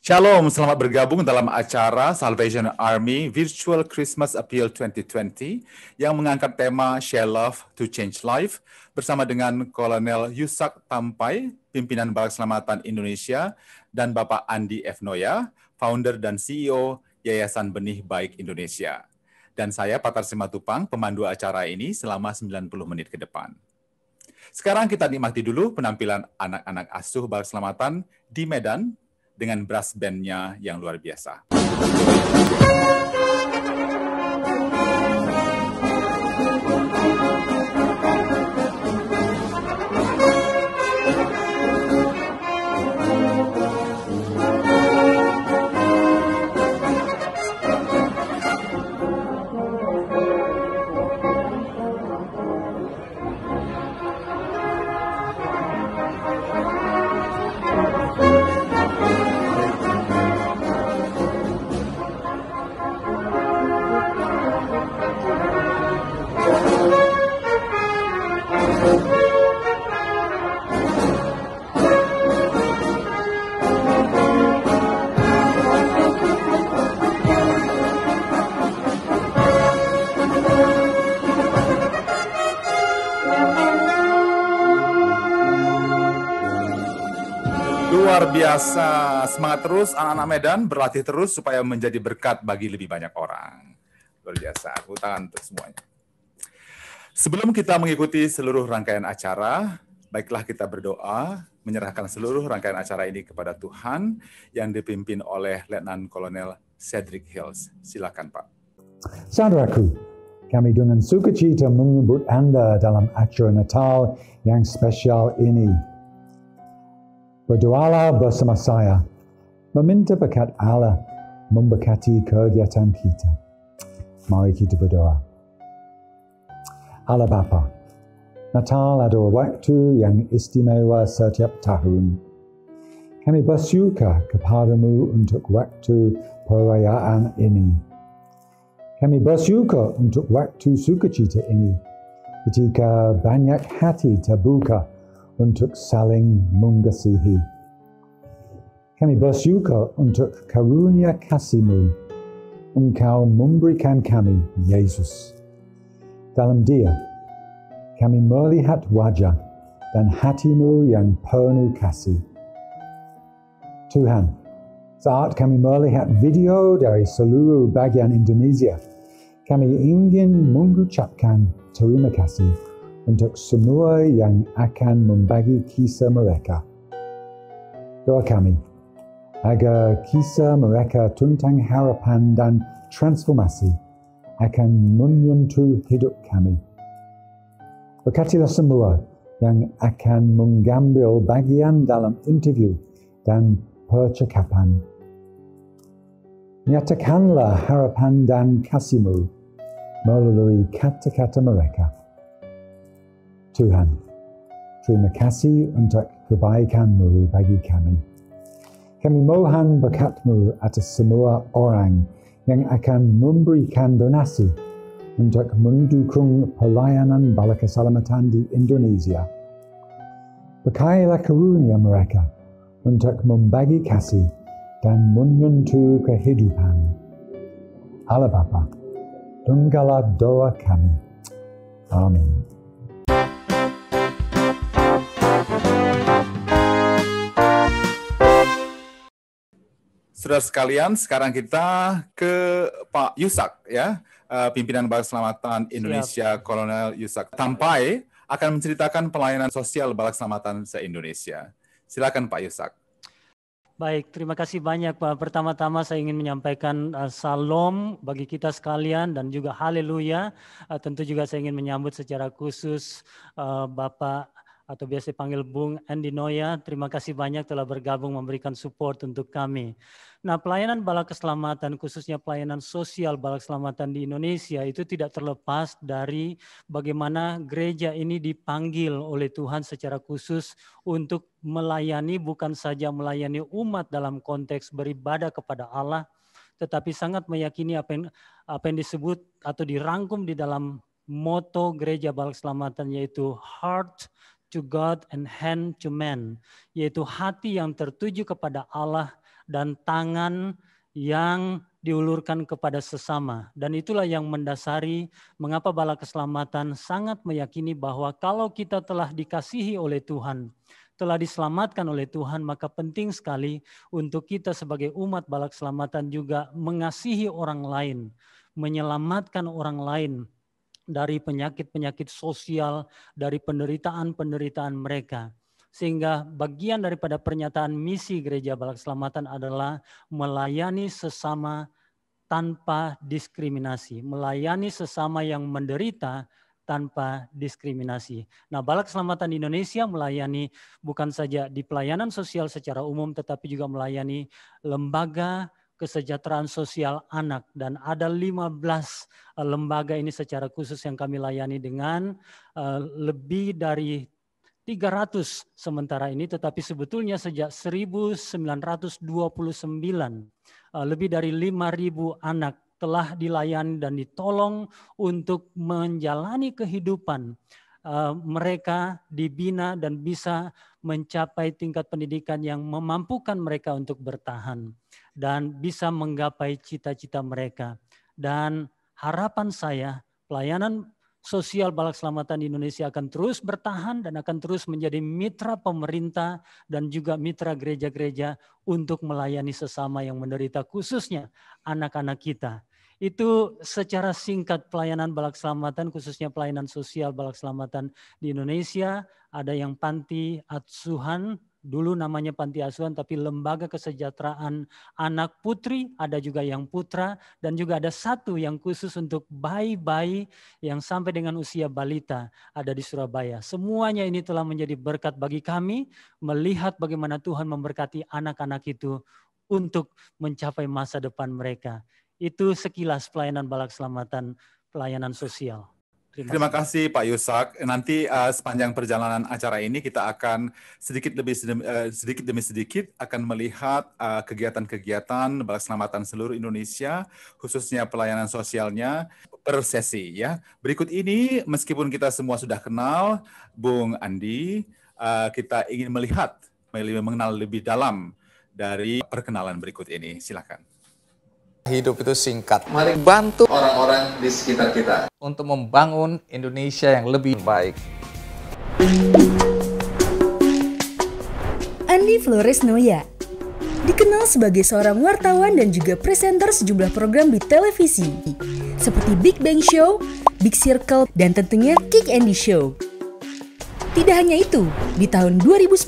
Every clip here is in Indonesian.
Shalom, selamat bergabung dalam acara Salvation Army Virtual Christmas Appeal 2020 yang mengangkat tema Share Love to Change Life bersama dengan Kolonel Yusak Tampai, pimpinan Bala Keselamatan Indonesia, dan Bapak Andi F. Noya, founder dan CEO Yayasan Benih Baik Indonesia. Dan saya, Patar Simatupang, pemandu acara ini selama 90 menit ke depan. Sekarang kita nikmati dulu penampilan anak-anak asuh Bala Keselamatan di Medan dengan brass band-nya yang luar biasa. Luar biasa, semangat terus anak-anak Medan, berlatih terus supaya menjadi berkat bagi lebih banyak orang. Luar biasa, tepuk tangan untuk semuanya. Sebelum kita mengikuti seluruh rangkaian acara, baiklah kita berdoa, menyerahkan seluruh rangkaian acara ini kepada Tuhan yang dipimpin oleh Letnan Kolonel Cedric Hills. Silakan Pak. Saudaraku, kami dengan sukacita menyambut Anda dalam acara Natal yang spesial ini. Berdoalah bersama saya, meminta berkat Allah memberkati kegiatan kita. Mari kita berdoa. Allah Bapa, Natal adalah waktu yang istimewa setiap tahun. Kami bersyukur kepadamu untuk waktu perayaan ini. Kami bersyukur untuk waktu sukacita ini, ketika banyak hati terbuka untuk saling mengasihi. Kami bersyukur untuk karunia kasih-Mu. Engkau memberikan kami Yesus. Dalam Dia, kami melihat wajah dan hati-Mu yang penuh kasih. Tuhan, saat kami melihat video dari seluruh bagian Indonesia, kami ingin mengucapkan terima kasih untuk semua yang akan membagi kisah mereka. Doa kami, agar kisah mereka tentang harapan dan transformasi akan menyentuh hidup kami. Berkatilah semua yang akan mengambil bagian dalam interview dan percakapan. Nyatakanlah harapan dan kasih-Mu melalui kata-kata mereka. Tuhan, terima kasih untuk kebaikan-Mu bagi kami. Kami mohon berkat-Mu atas semua orang yang akan memberikan donasi untuk mendukung pelayanan Bala Keselamatan di Indonesia. Berkailah karunia mereka untuk membagi kasih dan menyentuh kehidupan. Allah Bapa, dengarlah doa kami. Amin. Saudara sekalian, sekarang kita ke Pak Yusak, ya, pimpinan Bala Keselamatan Indonesia. Siap. Kolonel Yusak Tampai akan menceritakan pelayanan sosial Bala Keselamatan se-Indonesia. Silakan Pak Yusak. Baik, terima kasih banyak Pak. Pertama-tama saya ingin menyampaikan salam bagi kita sekalian dan juga haleluya. Tentu juga saya ingin menyambut secara khusus Bapak atau biasa dipanggil Bung Andi Noya. Terima kasih banyak telah bergabung memberikan support untuk kami. Nah, pelayanan Bala Keselamatan, khususnya pelayanan sosial Bala Keselamatan di Indonesia itu tidak terlepas dari bagaimana gereja ini dipanggil oleh Tuhan secara khusus untuk melayani, bukan saja melayani umat dalam konteks beribadah kepada Allah, tetapi sangat meyakini apa yang disebut atau dirangkum di dalam moto gereja Bala Keselamatan, yaitu heart to God and hand to man, yaitu hati yang tertuju kepada Allah dan tangan yang diulurkan kepada sesama. Dan itulah yang mendasari mengapa Bala Keselamatan sangat meyakini bahwa kalau kita telah dikasihi oleh Tuhan, telah diselamatkan oleh Tuhan, maka penting sekali untuk kita sebagai umat Bala Keselamatan juga mengasihi orang lain, menyelamatkan orang lain dari penyakit-penyakit sosial, dari penderitaan-penderitaan mereka. Sehingga bagian daripada pernyataan misi Gereja Bala Keselamatan adalah melayani sesama tanpa diskriminasi, melayani sesama yang menderita tanpa diskriminasi. Nah, Bala Keselamatan Indonesia melayani bukan saja di pelayanan sosial secara umum, tetapi juga melayani lembaga kesejahteraan sosial anak. Dan ada 15 lembaga ini secara khusus yang kami layani dengan lebih dari 300 sementara ini, tetapi sebetulnya sejak 1929 lebih dari 5.000 anak telah dilayani dan ditolong untuk menjalani kehidupan mereka, dibina dan bisa mencapai tingkat pendidikan yang memampukan mereka untuk bertahan dan bisa menggapai cita-cita mereka. Dan harapan saya, pelayanan sosial Bala Keselamatan Indonesia akan terus bertahan dan akan terus menjadi mitra pemerintah dan juga mitra gereja-gereja untuk melayani sesama yang menderita, khususnya anak-anak kita. Itu secara singkat pelayanan Bala Keselamatan, khususnya pelayanan sosial Bala Keselamatan di Indonesia. Ada yang panti asuhan, dulu namanya panti asuhan, tapi lembaga kesejahteraan anak putri, ada juga yang putra, dan juga ada satu yang khusus untuk bayi-bayi yang sampai dengan usia balita, ada di Surabaya. Semuanya ini telah menjadi berkat bagi kami, melihat bagaimana Tuhan memberkati anak-anak itu untuk mencapai masa depan mereka. Itu sekilas pelayanan Bala Keselamatan, pelayanan sosial. Terima kasih Pak Yusak. Nanti sepanjang perjalanan acara ini kita akan sedikit demi sedikit akan melihat kegiatan-kegiatan Bala Keselamatan seluruh Indonesia, khususnya pelayanan sosialnya per sesi ya. Berikut ini meskipun kita semua sudah kenal Bung Andi, kita ingin mengenal lebih dalam dari perkenalan berikut ini. Silakan. Hidup itu singkat. Mari bantu orang-orang di sekitar kita untuk membangun Indonesia yang lebih baik. Andi Flores Noya dikenal sebagai seorang wartawan dan juga presenter sejumlah program di televisi seperti Big Bang Show, Big Circle, dan tentunya Kick Andy Show. Tidak hanya itu, di tahun 2019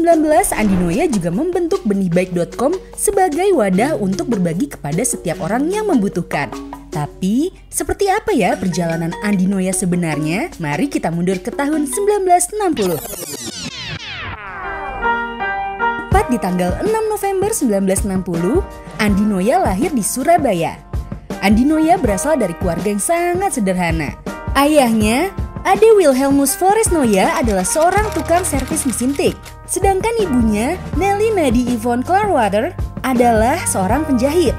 Andi Noya juga membentuk benihbaik.com sebagai wadah untuk berbagi kepada setiap orang yang membutuhkan. Tapi, seperti apa ya perjalanan Andi Noya sebenarnya? Mari kita mundur ke tahun 1960. Tepat di tanggal 6 November 1960, Andi Noya lahir di Surabaya. Andi Noya berasal dari keluarga yang sangat sederhana. Ayahnya, Ade Wilhelmus Flores Noya, adalah seorang tukang servis mesin tik. Sedangkan ibunya, Nelly Madi Yvonne Clarwater, adalah seorang penjahit.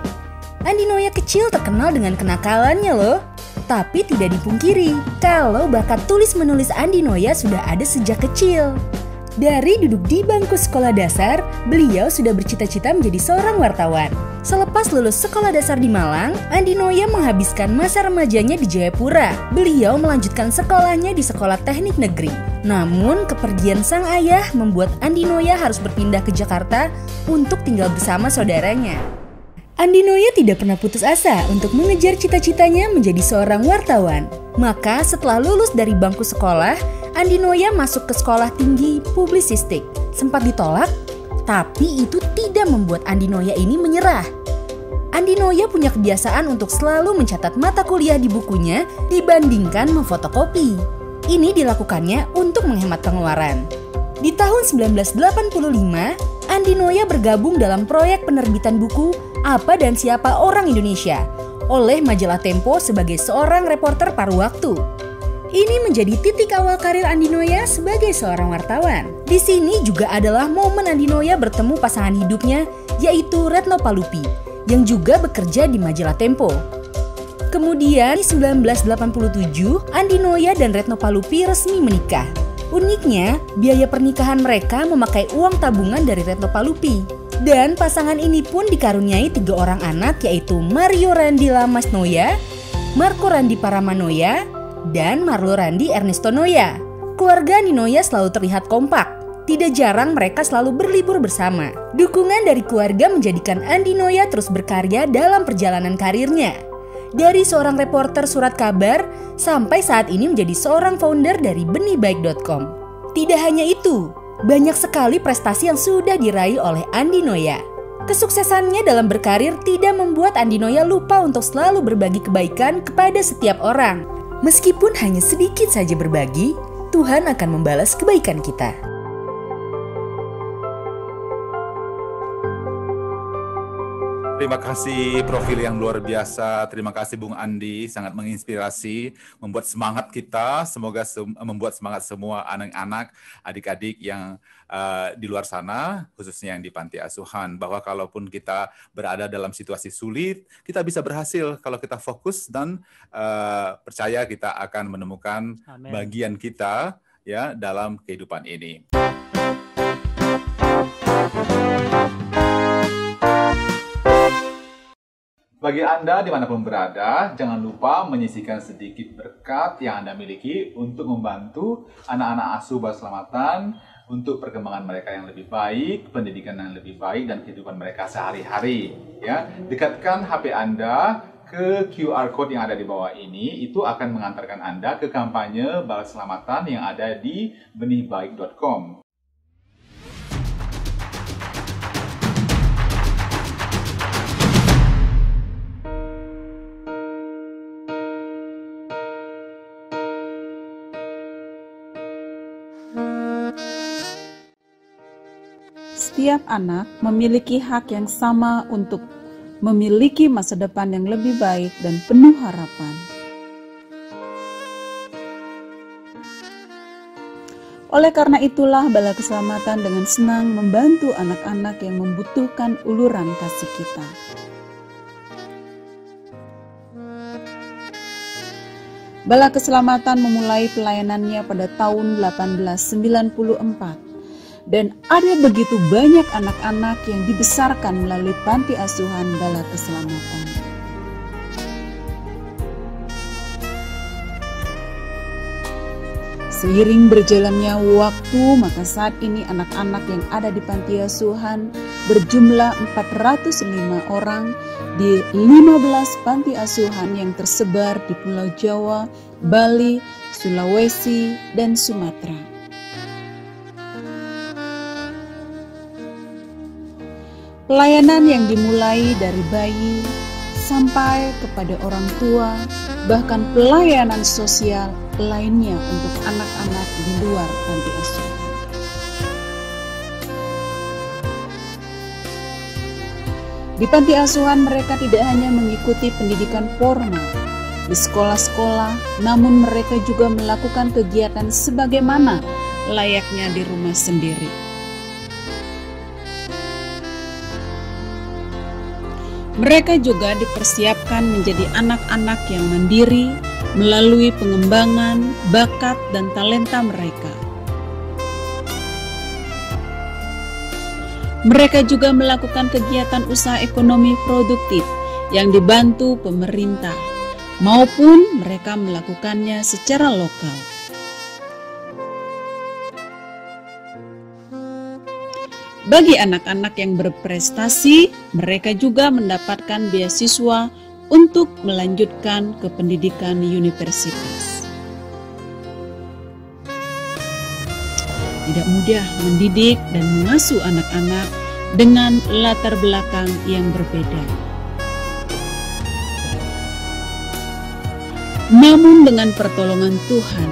Andi Noya kecil terkenal dengan kenakalannya loh. Tapi tidak dipungkiri, kalau bakat tulis-menulis Andi Noya sudah ada sejak kecil. Dari duduk di bangku sekolah dasar, beliau sudah bercita-cita menjadi seorang wartawan. Selepas lulus sekolah dasar di Malang, Andi Noya menghabiskan masa remajanya di Jayapura. Beliau melanjutkan sekolahnya di Sekolah Teknik Negeri. Namun, kepergian sang ayah membuat Andi Noya harus berpindah ke Jakarta untuk tinggal bersama saudaranya. Andi Noya tidak pernah putus asa untuk mengejar cita-citanya menjadi seorang wartawan. Maka setelah lulus dari bangku sekolah, Andi Noya masuk ke Sekolah Tinggi Publisistik. Sempat ditolak, tapi itu tidak membuat Andi Noya ini menyerah. Andi Noya punya kebiasaan untuk selalu mencatat mata kuliah di bukunya dibandingkan memfotokopi. Ini dilakukannya untuk menghemat pengeluaran. Di tahun 1985, Andi Noya bergabung dalam proyek penerbitan buku Apa dan Siapa Orang Indonesia oleh majalah Tempo sebagai seorang reporter paruh waktu. Ini menjadi titik awal karir Andi Noya sebagai seorang wartawan. Di sini juga adalah momen Andi Noya bertemu pasangan hidupnya, yaitu Retno Palupi, yang juga bekerja di majalah Tempo. Kemudian di 1987, Andi Noya dan Retno Palupi resmi menikah. Uniknya, biaya pernikahan mereka memakai uang tabungan dari Retno Palupi. Dan pasangan ini pun dikaruniai 3 orang anak, yaitu Mario Randi Lamas Noya, Marco Randi Paramanoya, dan Marlo Randi Ernesto Noya. Keluarga Andi Noya selalu terlihat kompak. Tidak jarang mereka selalu berlibur bersama. Dukungan dari keluarga menjadikan Andi Noya terus berkarya dalam perjalanan karirnya. Dari seorang reporter surat kabar, sampai saat ini menjadi seorang founder dari benihbaik.com. Tidak hanya itu, banyak sekali prestasi yang sudah diraih oleh Andi Noya. Kesuksesannya dalam berkarir tidak membuat Andi Noya lupa untuk selalu berbagi kebaikan kepada setiap orang. Meskipun hanya sedikit saja berbagi, Tuhan akan membalas kebaikan kita. Terima kasih profil yang luar biasa. Terima kasih Bung Andi, sangat menginspirasi, membuat semangat kita. Semoga membuat semangat semua anak-anak, adik-adik yang di luar sana, khususnya yang di panti asuhan, bahwa kalaupun kita berada dalam situasi sulit, kita bisa berhasil kalau kita fokus dan percaya kita akan menemukan Amen. bagian kita ya dalam kehidupan ini. Bagi Anda dimanapun berada, jangan lupa menyisihkan sedikit berkat yang Anda miliki untuk membantu anak-anak asuh berselamatan untuk perkembangan mereka yang lebih baik, pendidikan yang lebih baik, dan kehidupan mereka sehari-hari. Ya, dekatkan HP Anda ke QR Code yang ada di bawah ini, itu akan mengantarkan Anda ke kampanye balas selamatan yang ada di benihbaik.com. Setiap anak memiliki hak yang sama untuk memiliki masa depan yang lebih baik dan penuh harapan. Oleh karena itulah Bala Keselamatan dengan senang membantu anak-anak yang membutuhkan uluran kasih kita. Bala Keselamatan memulai pelayanannya pada tahun 1894. Dan ada begitu banyak anak-anak yang dibesarkan melalui panti asuhan Bala Keselamatan. Seiring berjalannya waktu, maka saat ini anak-anak yang ada di panti asuhan berjumlah 405 orang di 15 panti asuhan yang tersebar di Pulau Jawa, Bali, Sulawesi, dan Sumatera. Pelayanan yang dimulai dari bayi sampai kepada orang tua, bahkan pelayanan sosial lainnya untuk anak-anak di luar panti asuhan. Di panti asuhan mereka tidak hanya mengikuti pendidikan formal di sekolah-sekolah, namun mereka juga melakukan kegiatan sebagaimana layaknya di rumah sendiri. Mereka juga dipersiapkan menjadi anak-anak yang mandiri melalui pengembangan bakat dan talenta mereka. Mereka juga melakukan kegiatan usaha ekonomi produktif yang dibantu pemerintah, maupun mereka melakukannya secara lokal. Bagi anak-anak yang berprestasi, mereka juga mendapatkan beasiswa untuk melanjutkan ke pendidikan universitas. Tidak mudah mendidik dan mengasuh anak-anak dengan latar belakang yang berbeda. Namun dengan pertolongan Tuhan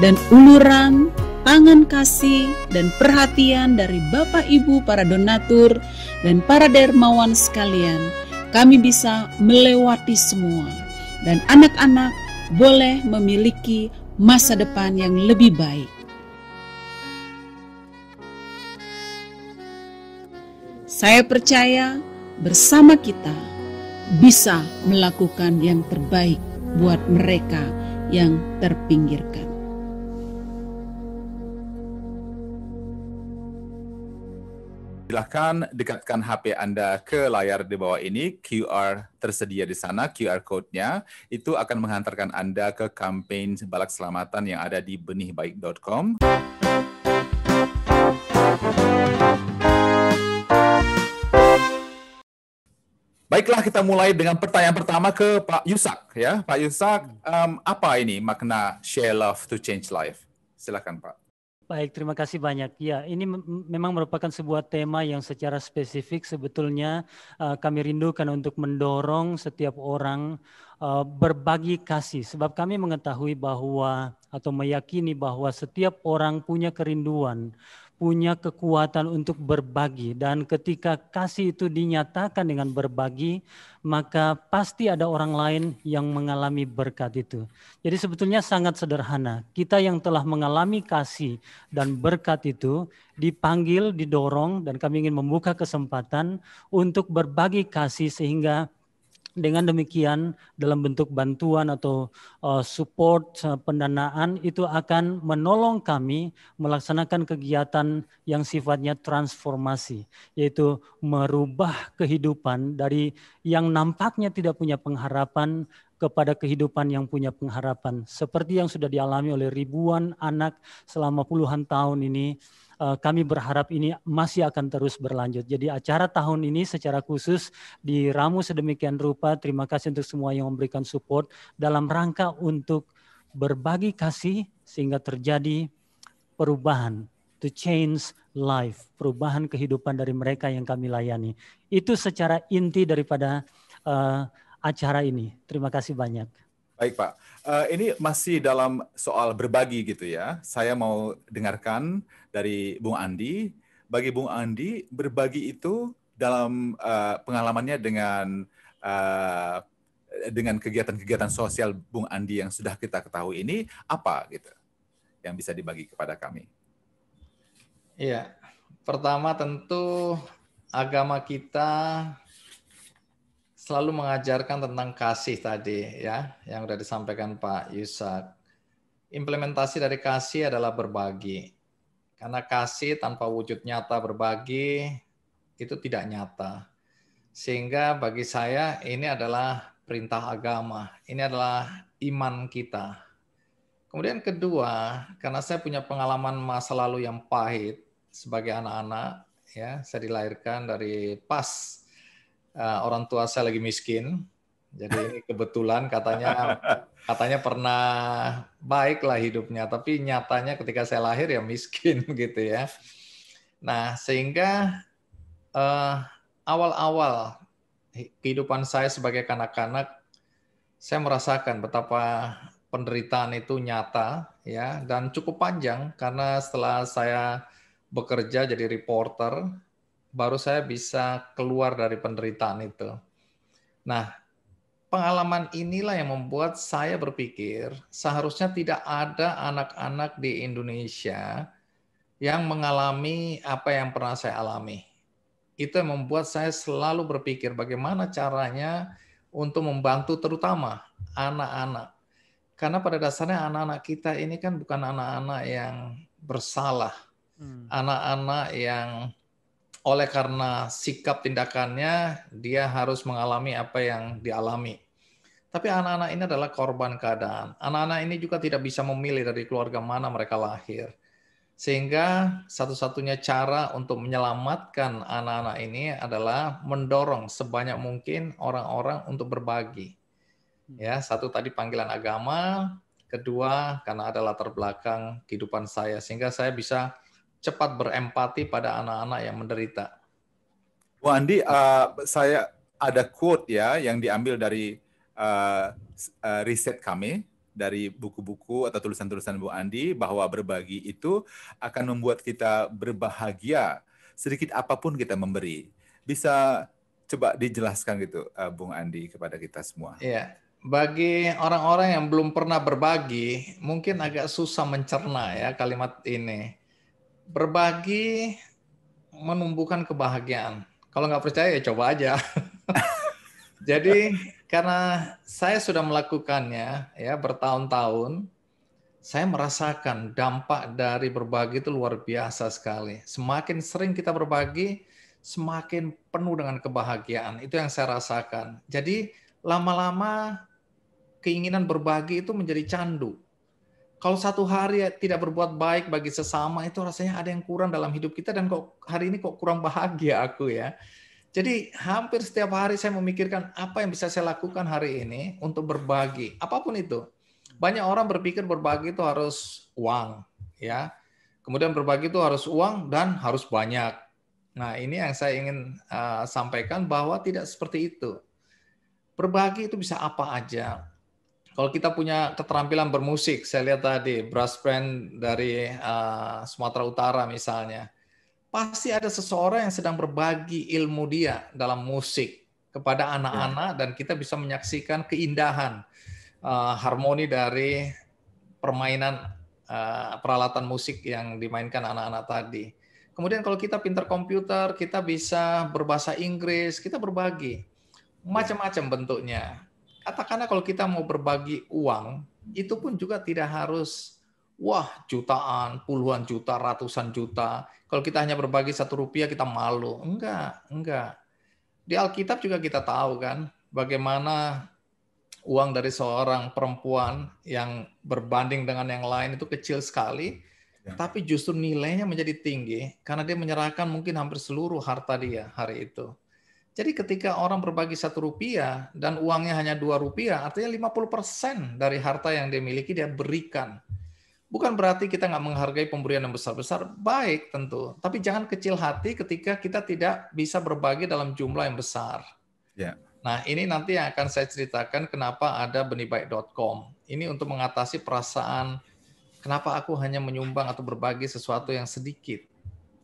dan uluran tangan kasih dan perhatian dari Bapak Ibu para donatur dan para dermawan sekalian, kami bisa melewati semua dan anak-anak boleh memiliki masa depan yang lebih baik. Saya percaya bersama kita bisa melakukan yang terbaik buat mereka yang terpinggirkan. Silakan dekatkan HP Anda ke layar di bawah ini, QR tersedia di sana, QR code-nya, itu akan menghantarkan Anda ke kampanye Balak Selamatan yang ada di benihbaik.com. Baiklah, kita mulai dengan pertanyaan pertama ke Pak Yusak. Ya, Pak Yusak, apa ini makna Share Love to Change Life? Silakan, Pak. Baik, terima kasih banyak. Ya, ini memang merupakan sebuah tema yang secara spesifik sebetulnya kami rindukan untuk mendorong setiap orang berbagi kasih. Sebab kami mengetahui bahwa atau meyakini bahwa setiap orang punya kerinduan, punya kekuatan untuk berbagi. Dan ketika kasih itu dinyatakan dengan berbagi, maka pasti ada orang lain yang mengalami berkat itu. Jadi sebetulnya sangat sederhana. Kita yang telah mengalami kasih dan berkat itu dipanggil, didorong, dan kami ingin membuka kesempatan untuk berbagi kasih sehingga dengan demikian dalam bentuk bantuan atau support pendanaan itu akan menolong kami melaksanakan kegiatan yang sifatnya transformasi, yaitu merubah kehidupan dari yang nampaknya tidak punya pengharapan kepada kehidupan yang punya pengharapan. Seperti yang sudah dialami oleh ribuan anak selama puluhan tahun ini, kami berharap ini masih akan terus berlanjut. Jadi acara tahun ini secara khusus diramu sedemikian rupa. Terima kasih untuk semua yang memberikan support dalam rangka untuk berbagi kasih sehingga terjadi perubahan, to change life, perubahan kehidupan dari mereka yang kami layani. Itu secara inti daripada acara ini. Terima kasih banyak. Baik, Pak. Ini masih dalam soal berbagi gitu ya. Saya mau dengarkan dari Bung Andi. Bagi Bung Andi, berbagi itu dalam pengalamannya dengan kegiatan-kegiatan sosial Bung Andi yang sudah kita ketahui ini, apa gitu yang bisa dibagi kepada kami? Iya, pertama tentu agama kita selalu mengajarkan tentang kasih tadi ya, yang sudah disampaikan Pak Yusak. Implementasi dari kasih adalah berbagi. Karena kasih tanpa wujud nyata berbagi itu tidak nyata. Sehingga bagi saya ini adalah perintah agama, ini adalah iman kita. Kemudian kedua, karena saya punya pengalaman masa lalu yang pahit sebagai anak-anak, ya, saya dilahirkan dari pas orang tua saya lagi miskin, jadi ini kebetulan katanya pernah baik lah hidupnya, tapi nyatanya ketika saya lahir ya miskin gitu ya. Nah sehingga awal-awal kehidupan saya sebagai kanak-kanak, saya merasakan betapa penderitaan itu nyata ya, dan cukup panjang karena setelah saya bekerja jadi reporter, baru saya bisa keluar dari penderitaan itu. Nah, pengalaman inilah yang membuat saya berpikir seharusnya tidak ada anak-anak di Indonesia yang mengalami apa yang pernah saya alami. Itu yang membuat saya selalu berpikir bagaimana caranya untuk membantu terutama anak-anak. Karena pada dasarnya anak-anak kita ini kan bukan anak-anak yang bersalah. Anak-anak yang oleh karena sikap tindakannya, dia harus mengalami apa yang dialami. Tapi anak-anak ini adalah korban keadaan. Anak-anak ini juga tidak bisa memilih dari keluarga mana mereka lahir. Sehingga satu-satunya cara untuk menyelamatkan anak-anak ini adalah mendorong sebanyak mungkin orang-orang untuk berbagi. Ya, satu tadi panggilan agama, kedua karena ada latar belakang kehidupan saya, sehingga saya bisa cepat berempati pada anak-anak yang menderita. Bu Andi, saya ada quote ya yang diambil dari riset kami, dari buku-buku atau tulisan-tulisan Bu Andi, bahwa berbagi itu akan membuat kita berbahagia sedikit apapun kita memberi. Bisa coba dijelaskan gitu, Bung Andi, kepada kita semua. Iya. Bagi orang-orang yang belum pernah berbagi, mungkin agak susah mencerna ya kalimat ini. Berbagi menumbuhkan kebahagiaan. Kalau nggak percaya ya coba aja. Jadi karena saya sudah melakukannya ya bertahun-tahun, saya merasakan dampak dari berbagi itu luar biasa sekali. Semakin sering kita berbagi, semakin penuh dengan kebahagiaan. Itu yang saya rasakan. Jadi lama-lama keinginan berbagi itu menjadi candu. Kalau satu hari tidak berbuat baik bagi sesama, itu rasanya ada yang kurang dalam hidup kita, dan kok hari ini kok kurang bahagia aku ya. Jadi hampir setiap hari saya memikirkan apa yang bisa saya lakukan hari ini untuk berbagi, apapun itu. Banyak orang berpikir berbagi itu harus uang, ya. Kemudian berbagi itu harus uang dan harus banyak. Nah, ini yang saya ingin sampaikan, bahwa tidak seperti itu. Berbagi itu bisa apa aja. Kalau kita punya keterampilan bermusik, saya lihat tadi brass band dari Sumatera Utara misalnya, pasti ada seseorang yang sedang berbagi ilmu dia dalam musik kepada anak-anak, dan kita bisa menyaksikan keindahan harmoni dari permainan peralatan musik yang dimainkan anak-anak tadi. Kemudian kalau kita pintar komputer, kita bisa berbahasa Inggris, kita berbagi. Macam-macam bentuknya. Katakanlah kalau kita mau berbagi uang, itu pun juga tidak harus jutaan, puluhan juta, ratusan juta. Kalau kita hanya berbagi Rp1, kita malu. Enggak. Di Alkitab juga kita tahu kan, bagaimana uang dari seorang perempuan yang berbanding dengan yang lain itu kecil sekali, tapi justru nilainya menjadi tinggi karena dia menyerahkan mungkin hampir seluruh harta dia hari itu. Jadi ketika orang berbagi Rp1 dan uangnya hanya Rp2, artinya 50% dari harta yang dia miliki dia berikan. Bukan berarti kita nggak menghargai pemberian yang besar-besar, baik tentu, tapi jangan kecil hati ketika kita tidak bisa berbagi dalam jumlah yang besar. Ya. Nah, ini nanti yang akan saya ceritakan kenapa ada benihbaik.com. Ini untuk mengatasi perasaan kenapa aku hanya menyumbang atau berbagi sesuatu yang sedikit.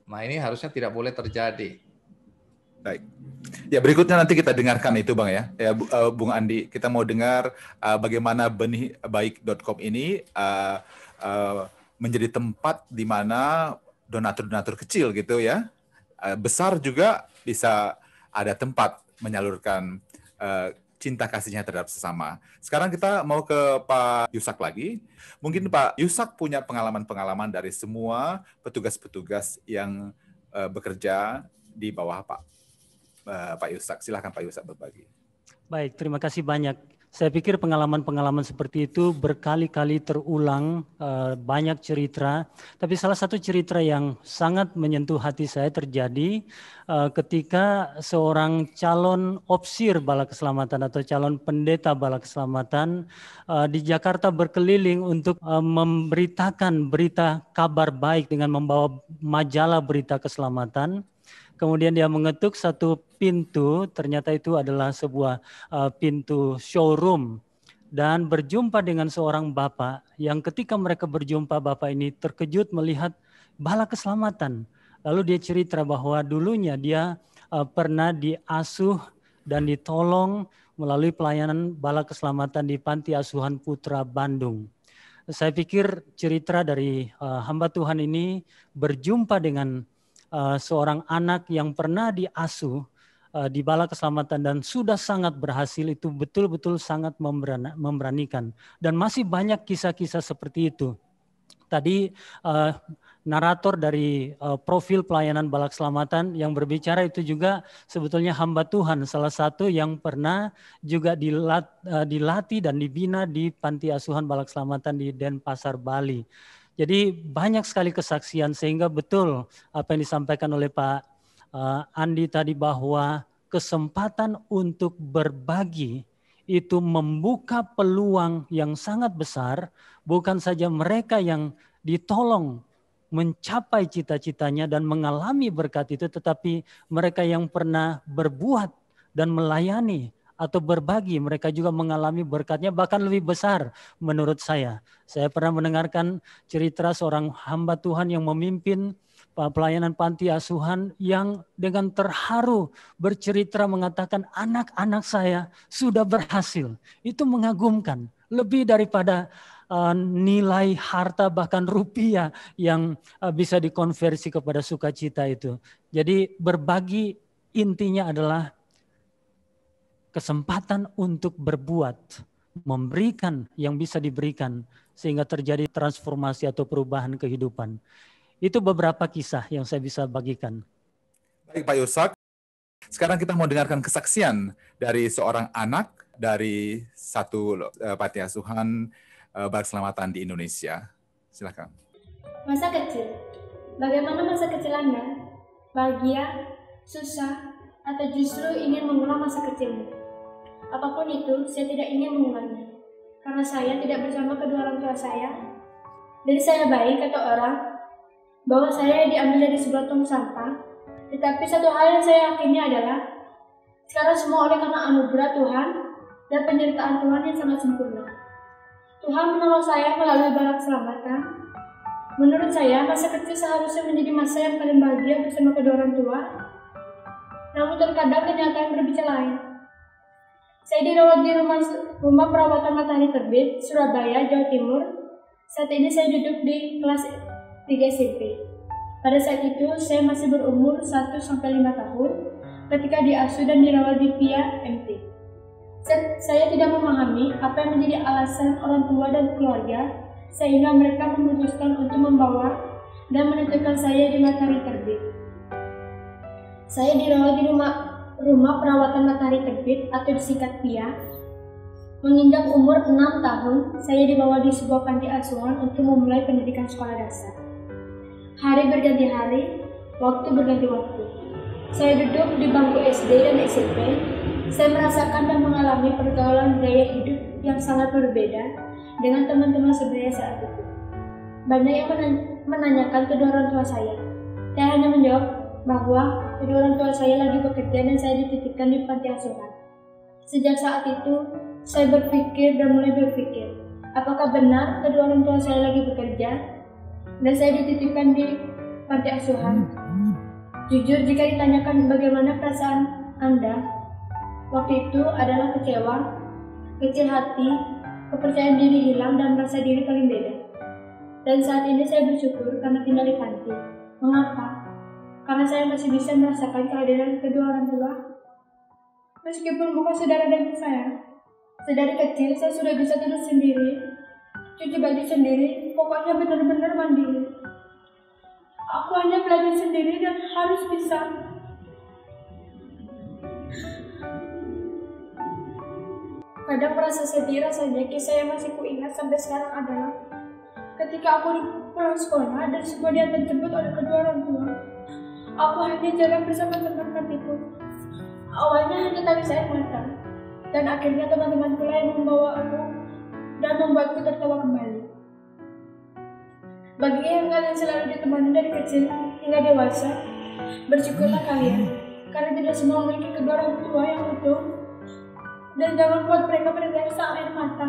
Nah, ini harusnya tidak boleh terjadi. Baik. Ya, berikutnya nanti kita dengarkan itu Bang ya. Bung Andi, kita mau dengar bagaimana benihbaik.com ini menjadi tempat di mana donatur-donatur kecil gitu ya. Besar juga bisa ada tempat menyalurkan cinta kasihnya terhadap sesama. Sekarang kita mau ke Pak Yusak lagi. Mungkin Pak Yusak punya pengalaman-pengalaman dari semua petugas-petugas yang bekerja di bawah Pak Yusak. Silakan Pak Yusak berbagi. Baik, terima kasih banyak. Saya pikir pengalaman-pengalaman seperti itu berkali-kali terulang, banyak cerita. Tapi salah satu cerita yang sangat menyentuh hati saya terjadi ketika seorang calon opsir bala keselamatan atau calon pendeta bala keselamatan di Jakarta berkeliling untuk memberitakan berita kabar baik dengan membawa majalah berita keselamatan. Kemudian dia mengetuk satu pintu, ternyata itu adalah sebuah pintu showroom. Dan berjumpa dengan seorang bapak yang ketika mereka berjumpa, bapak ini terkejut melihat bala keselamatan. Lalu dia cerita bahwa dulunya dia pernah diasuh dan ditolong melalui pelayanan bala keselamatan di Panti Asuhan Putra Bandung. Saya pikir cerita dari hamba Tuhan ini berjumpa dengan seorang anak yang pernah diasuh di bala keselamatan dan sudah sangat berhasil, itu betul-betul sangat memberanikan. Dan masih banyak kisah-kisah seperti itu. Tadi narator dari profil pelayanan bala keselamatan yang berbicara itu juga sebetulnya hamba Tuhan, salah satu yang pernah juga dilatih dan dibina di Panti Asuhan Bala Keselamatan di Denpasar, Bali. Jadi banyak sekali kesaksian, sehingga betul apa yang disampaikan oleh Pak Andi tadi, bahwa kesempatan untuk berbagi itu membuka peluang yang sangat besar, bukan saja mereka yang ditolong mencapai cita-citanya dan mengalami berkat itu, tetapi mereka yang pernah berbuat dan melayani atau berbagi, mereka juga mengalami berkatnya bahkan lebih besar menurut saya. Saya pernah mendengarkan cerita seorang hamba Tuhan yang memimpin pelayanan panti asuhan yang dengan terharu bercerita mengatakan anak-anak saya sudah berhasil. Itu mengagumkan, lebih daripada nilai harta bahkan rupiah yang bisa dikonversi kepada sukacita itu. Jadi berbagi intinya adalah kesempatan untuk berbuat memberikan yang bisa diberikan sehingga terjadi transformasi atau perubahan kehidupan. Itu beberapa kisah yang saya bisa bagikan. Baik Pak Yusak, sekarang kita mau dengarkan kesaksian dari seorang anak dari satu panti asuhan berkeselamatan di Indonesia. Silakan. Masa kecil. Bagaimana masa kecil Anda? Bahagia, susah, atau justru ingin mengulang masa kecilmu? Apapun itu, saya tidak ingin mengulangnya. Karena saya tidak bersama kedua orang tua saya. Dari saya baik kata orang bahwa saya diambil dari sebuah tong sampah. Tetapi satu hal yang saya yakini adalah sekarang semua oleh karena anugerah Tuhan dan penyertaan Tuhan yang sangat sempurna. Tuhan menolong saya melalui bala keselamatan. Menurut saya, masa kecil seharusnya menjadi masa yang paling bahagia bersama kedua orang tua. Namun terkadang kenyataan berbicara lain. Saya dirawat di rumah perawatan matahari terbit, Surabaya, Jawa Timur. Saat ini saya duduk di kelas 3 SMP. Pada saat itu, saya masih berumur 1-5 tahun ketika diasuh dan dirawat di PIA MT. Saya tidak memahami apa yang menjadi alasan orang tua dan keluarga sehingga mereka memutuskan untuk membawa dan menitipkan saya di matahari terbit. Saya dirawat di rumah perawatan matahari terbit atau disingkat PIA. Menginjak umur 6 tahun, saya dibawa di sebuah panti asuhan untuk memulai pendidikan sekolah dasar. Hari berganti hari, waktu berganti waktu. Saya duduk di bangku SD dan SMP. Saya merasakan dan mengalami pergaulan gaya hidup yang sangat berbeda dengan teman-teman sebaya saat itu. Banyak yang menanyakan kedua orang tua saya. Saya hanya menjawab bahwa kedua orang tua saya lagi bekerja dan saya dititipkan di panti asuhan. Sejak saat itu, saya mulai berpikir, apakah benar kedua orang tua saya lagi bekerja dan saya dititipkan di panti asuhan? Jujur, jika ditanyakan bagaimana perasaan Anda, waktu itu adalah kecewa, kecil hati, kepercayaan diri hilang, dan merasa diri paling beda. Dan saat ini saya bersyukur karena tinggal di panti. Mengapa? Karena saya masih bisa merasakan kehadiran kedua orang tua. Meskipun bukan saudara daging saya, sedari kecil saya sudah bisa tidur sendiri, cuci baju sendiri, pokoknya benar-benar mandiri. Aku hanya belajar sendiri dan harus bisa. Kadang merasa sedih rasanya, kisah yang masih kuingat sampai sekarang adalah ketika aku pulang sekolah dan semua diantar jemput oleh kedua orang tua. Aku hanya jalan bersama teman-temanku. Awalnya hanya tangis air mata, dan akhirnya teman-temanku yang membawa aku dan membuatku tertawa kembali. Bagi yang kalian selalu ditemani dari kecil hingga dewasa, bersyukurlah kalian, karena tidak semua memiliki kedua orang tua yang utuh. Dan jangan buat mereka bertetes air mata.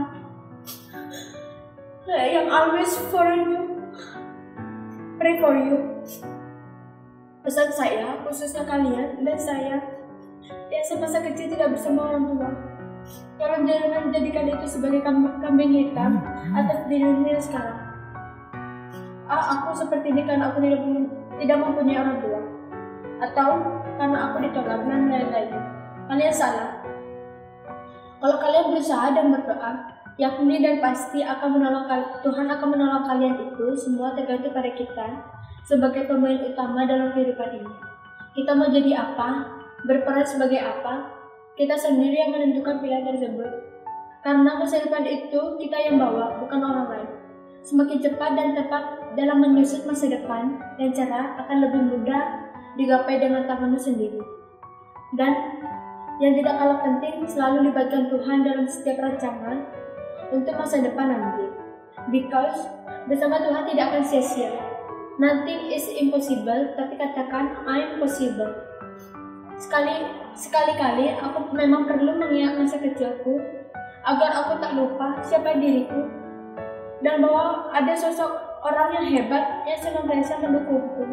Yang always for you, pray for you. Pesan saya, khususnya kalian dan saya, yang semasa kecil tidak bersama orang tua. Tolong jangan jadikan itu sebagai kambing hitam atas diri dunia sekarang. Aku seperti ini karena aku tidak mempunyai orang tua, atau karena aku ditolak dan lain-lain. Kalian salah. Kalau kalian berusaha dan berdoa, yakini dan pasti Tuhan akan menolong kalian. Itu semua tergantung pada kita sebagai pemain utama dalam kehidupan ini. Kita mau jadi apa, berperan sebagai apa, kita sendiri yang menentukan pilihan tersebut. Karena masa depan itu kita yang bawa, bukan orang lain. Semakin cepat dan tepat dalam menyusut masa depan yang cerah akan lebih mudah digapai dengan tanganmu sendiri. Dan yang tidak kalah penting, selalu libatkan Tuhan dalam setiap rancangan untuk masa depan nanti. Because bersama Tuhan tidak akan sia-sia. Nothing is impossible, tapi katakan I'm possible. Sekali-kali aku memang perlu mengingat masa kecilku agar aku tak lupa siapa diriku dan bahwa ada sosok orang yang hebat yang senantiasa mendukungku.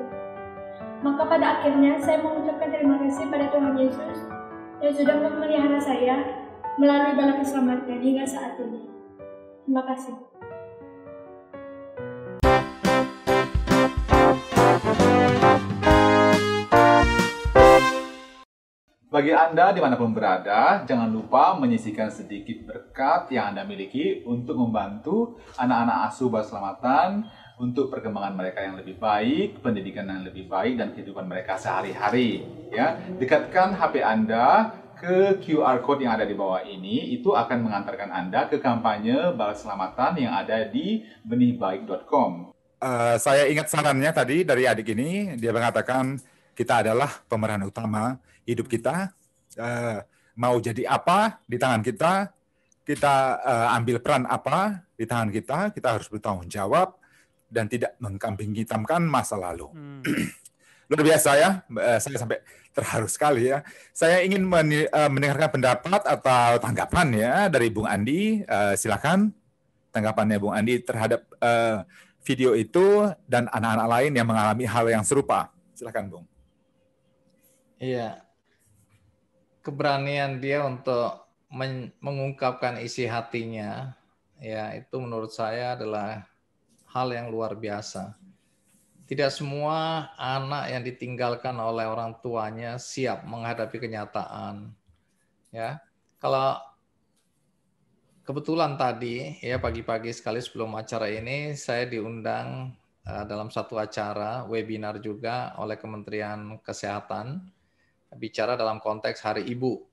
Maka pada akhirnya saya mengucapkan terima kasih pada Tuhan Yesus yang sudah memelihara saya melalui bala keselamatan hingga saat ini. Terima kasih. Bagi Anda dimanapun berada, jangan lupa menyisihkan sedikit berkat yang Anda miliki untuk membantu anak-anak asuh berselamatan untuk perkembangan mereka yang lebih baik, pendidikan yang lebih baik, dan kehidupan mereka sehari-hari. Ya, dekatkan HP Anda ke QR Code yang ada di bawah ini, itu akan mengantarkan Anda ke kampanye berselamatan yang ada di benihbaik.com. Saya ingat sarannya tadi dari adik ini, dia mengatakan kita adalah pemeran utama hidup kita, mau jadi apa di tangan kita, ambil peran apa di tangan kita harus bertanggung jawab dan tidak mengkambing hitamkan masa lalu. Luar biasa ya, saya sampai terharu sekali ya. Saya ingin mendengarkan pendapat atau tanggapan ya dari Bung Andi. Silakan tanggapannya Bung Andi terhadap video itu dan anak-anak lain yang mengalami hal yang serupa. Silakan Bung. Iya, keberanian dia untuk mengungkapkan isi hatinya, ya itu menurut saya adalah hal yang luar biasa. Tidak semua anak yang ditinggalkan oleh orang tuanya siap menghadapi kenyataan. Ya, kalau kebetulan tadi, ya pagi-pagi sekali sebelum acara ini, saya diundang dalam satu acara webinar juga oleh Kementerian Kesehatan, bicara dalam konteks Hari Ibu.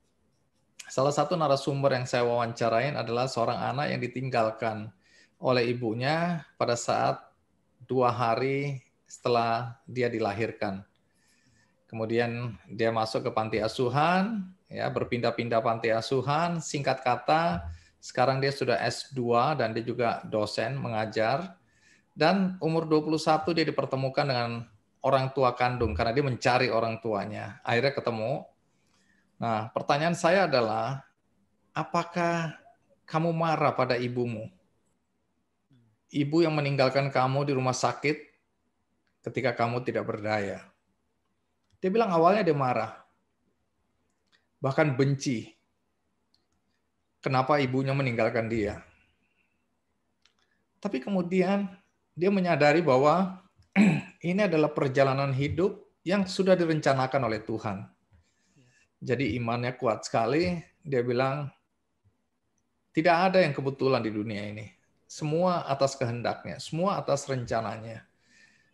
Salah satu narasumber yang saya wawancarain adalah seorang anak yang ditinggalkan oleh ibunya pada saat 2 hari setelah dia dilahirkan. Kemudian dia masuk ke panti asuhan, ya berpindah-pindah panti asuhan, singkat kata sekarang dia sudah S2 dan dia juga dosen mengajar, dan umur 21 dia dipertemukan dengan orang tua kandung karena dia mencari orang tuanya. Akhirnya ketemu. Nah, pertanyaan saya adalah, apakah kamu marah pada ibumu? Ibu yang meninggalkan kamu di rumah sakit ketika kamu tidak berdaya. Dia bilang awalnya dia marah. Bahkan benci. Kenapa ibunya meninggalkan dia? Tapi kemudian dia menyadari bahwa ini adalah perjalanan hidup yang sudah direncanakan oleh Tuhan. Jadi imannya kuat sekali. Dia bilang, tidak ada yang kebetulan di dunia ini. Semua atas kehendaknya, semua atas rencananya.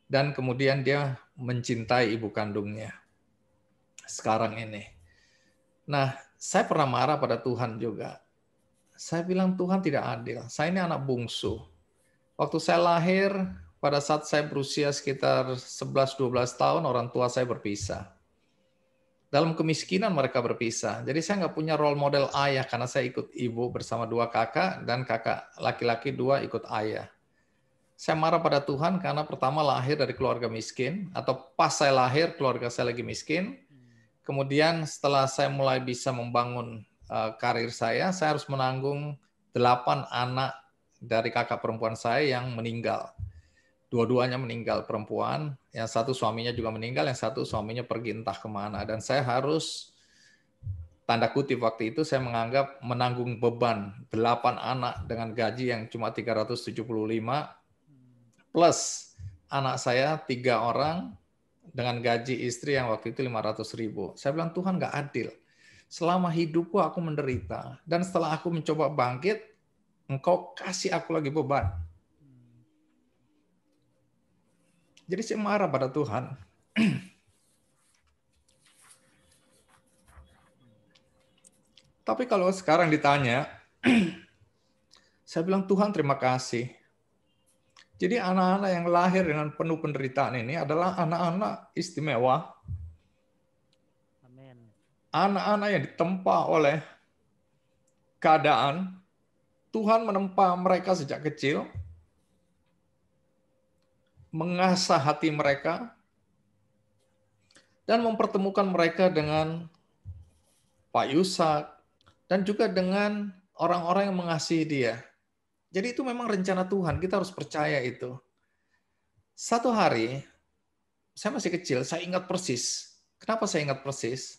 Dan kemudian dia mencintai ibu kandungnya. Sekarang ini. Nah, saya pernah marah pada Tuhan juga. Saya bilang Tuhan tidak adil. Saya ini anak bungsu. Waktu saya lahir, pada saat saya berusia sekitar 11-12 tahun, orang tua saya berpisah. Dalam kemiskinan mereka berpisah. Jadi saya nggak punya role model ayah karena saya ikut ibu bersama 2 kakak dan kakak laki-laki 2 ikut ayah. Saya marah pada Tuhan karena pertama lahir dari keluarga miskin, atau pas saya lahir keluarga saya lagi miskin. Kemudian setelah saya mulai bisa membangun karir saya harus menanggung 8 anak dari kakak perempuan saya yang meninggal. Dua-duanya meninggal perempuan, yang satu suaminya juga meninggal, yang satu suaminya pergi entah kemana. Dan saya harus, tanda kutip waktu itu, saya menganggap menanggung beban 8 anak dengan gaji yang cuma 375, plus anak saya 3 orang dengan gaji istri yang waktu itu 500.000. Saya bilang, Tuhan nggak adil. Selama hidupku aku menderita, dan setelah aku mencoba bangkit, Engkau kasih aku lagi beban. Jadi saya marah pada Tuhan. Tapi kalau sekarang ditanya, saya bilang Tuhan terima kasih. Jadi anak-anak yang lahir dengan penuh penderitaan ini adalah anak-anak istimewa. Anak-anak yang ditempa oleh keadaan. Tuhan menempa mereka sejak kecil, mengasah hati mereka, dan mempertemukan mereka dengan Pak Yusak, dan juga dengan orang-orang yang mengasihi dia. Jadi itu memang rencana Tuhan, kita harus percaya itu. Satu hari, saya masih kecil, saya ingat persis. Kenapa saya ingat persis?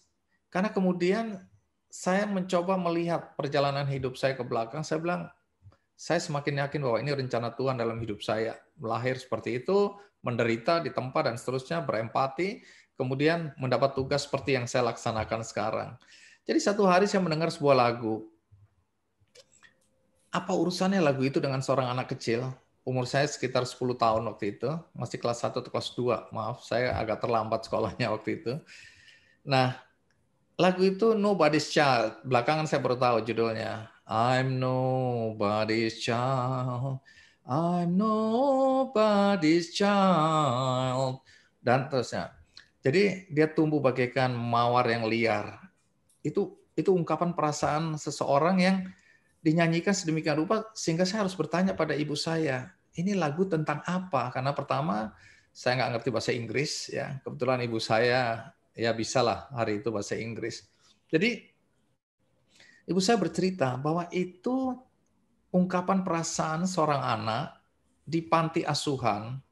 Karena kemudian saya mencoba melihat perjalanan hidup saya ke belakang, saya bilang, saya semakin yakin bahwa ini rencana Tuhan dalam hidup saya. Lahir seperti itu, menderita di tempat dan seterusnya, berempati, kemudian mendapat tugas seperti yang saya laksanakan sekarang. Jadi satu hari saya mendengar sebuah lagu. Apa urusannya lagu itu dengan seorang anak kecil? Umur saya sekitar 10 tahun waktu itu, masih kelas 1 atau kelas 2. Maaf, saya agak terlambat sekolahnya waktu itu. Nah, lagu itu Nobody's Child. Belakangan saya baru tahu judulnya. I'm nobody's child. I'm nobody's child. Dan terusnya. Jadi dia tumbuh bagaikan mawar yang liar. Itu ungkapan perasaan seseorang yang dinyanyikan sedemikian rupa sehingga saya harus bertanya pada ibu saya, ini lagu tentang apa? Karena pertama saya nggak ngerti bahasa Inggris, ya. Kebetulan ibu saya ya bisalah hari itu bahasa Inggris. Jadi ibu saya bercerita bahwa itu ungkapan perasaan seorang anak di panti asuhan.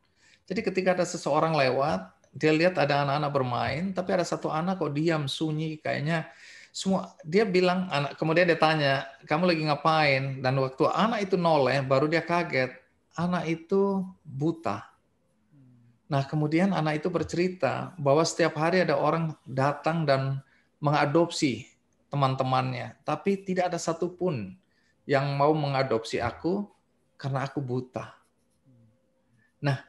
Jadi ketika ada seseorang lewat, dia lihat ada anak-anak bermain, tapi ada satu anak kok diam, sunyi, kayaknya semua. Dia bilang, kemudian dia tanya, kamu lagi ngapain? Dan waktu anak itu noleh, baru dia kaget, anak itu buta. Nah, kemudian anak itu bercerita bahwa setiap hari ada orang datang dan mengadopsi teman-temannya, tapi tidak ada satupun yang mau mengadopsi aku karena aku buta. Nah,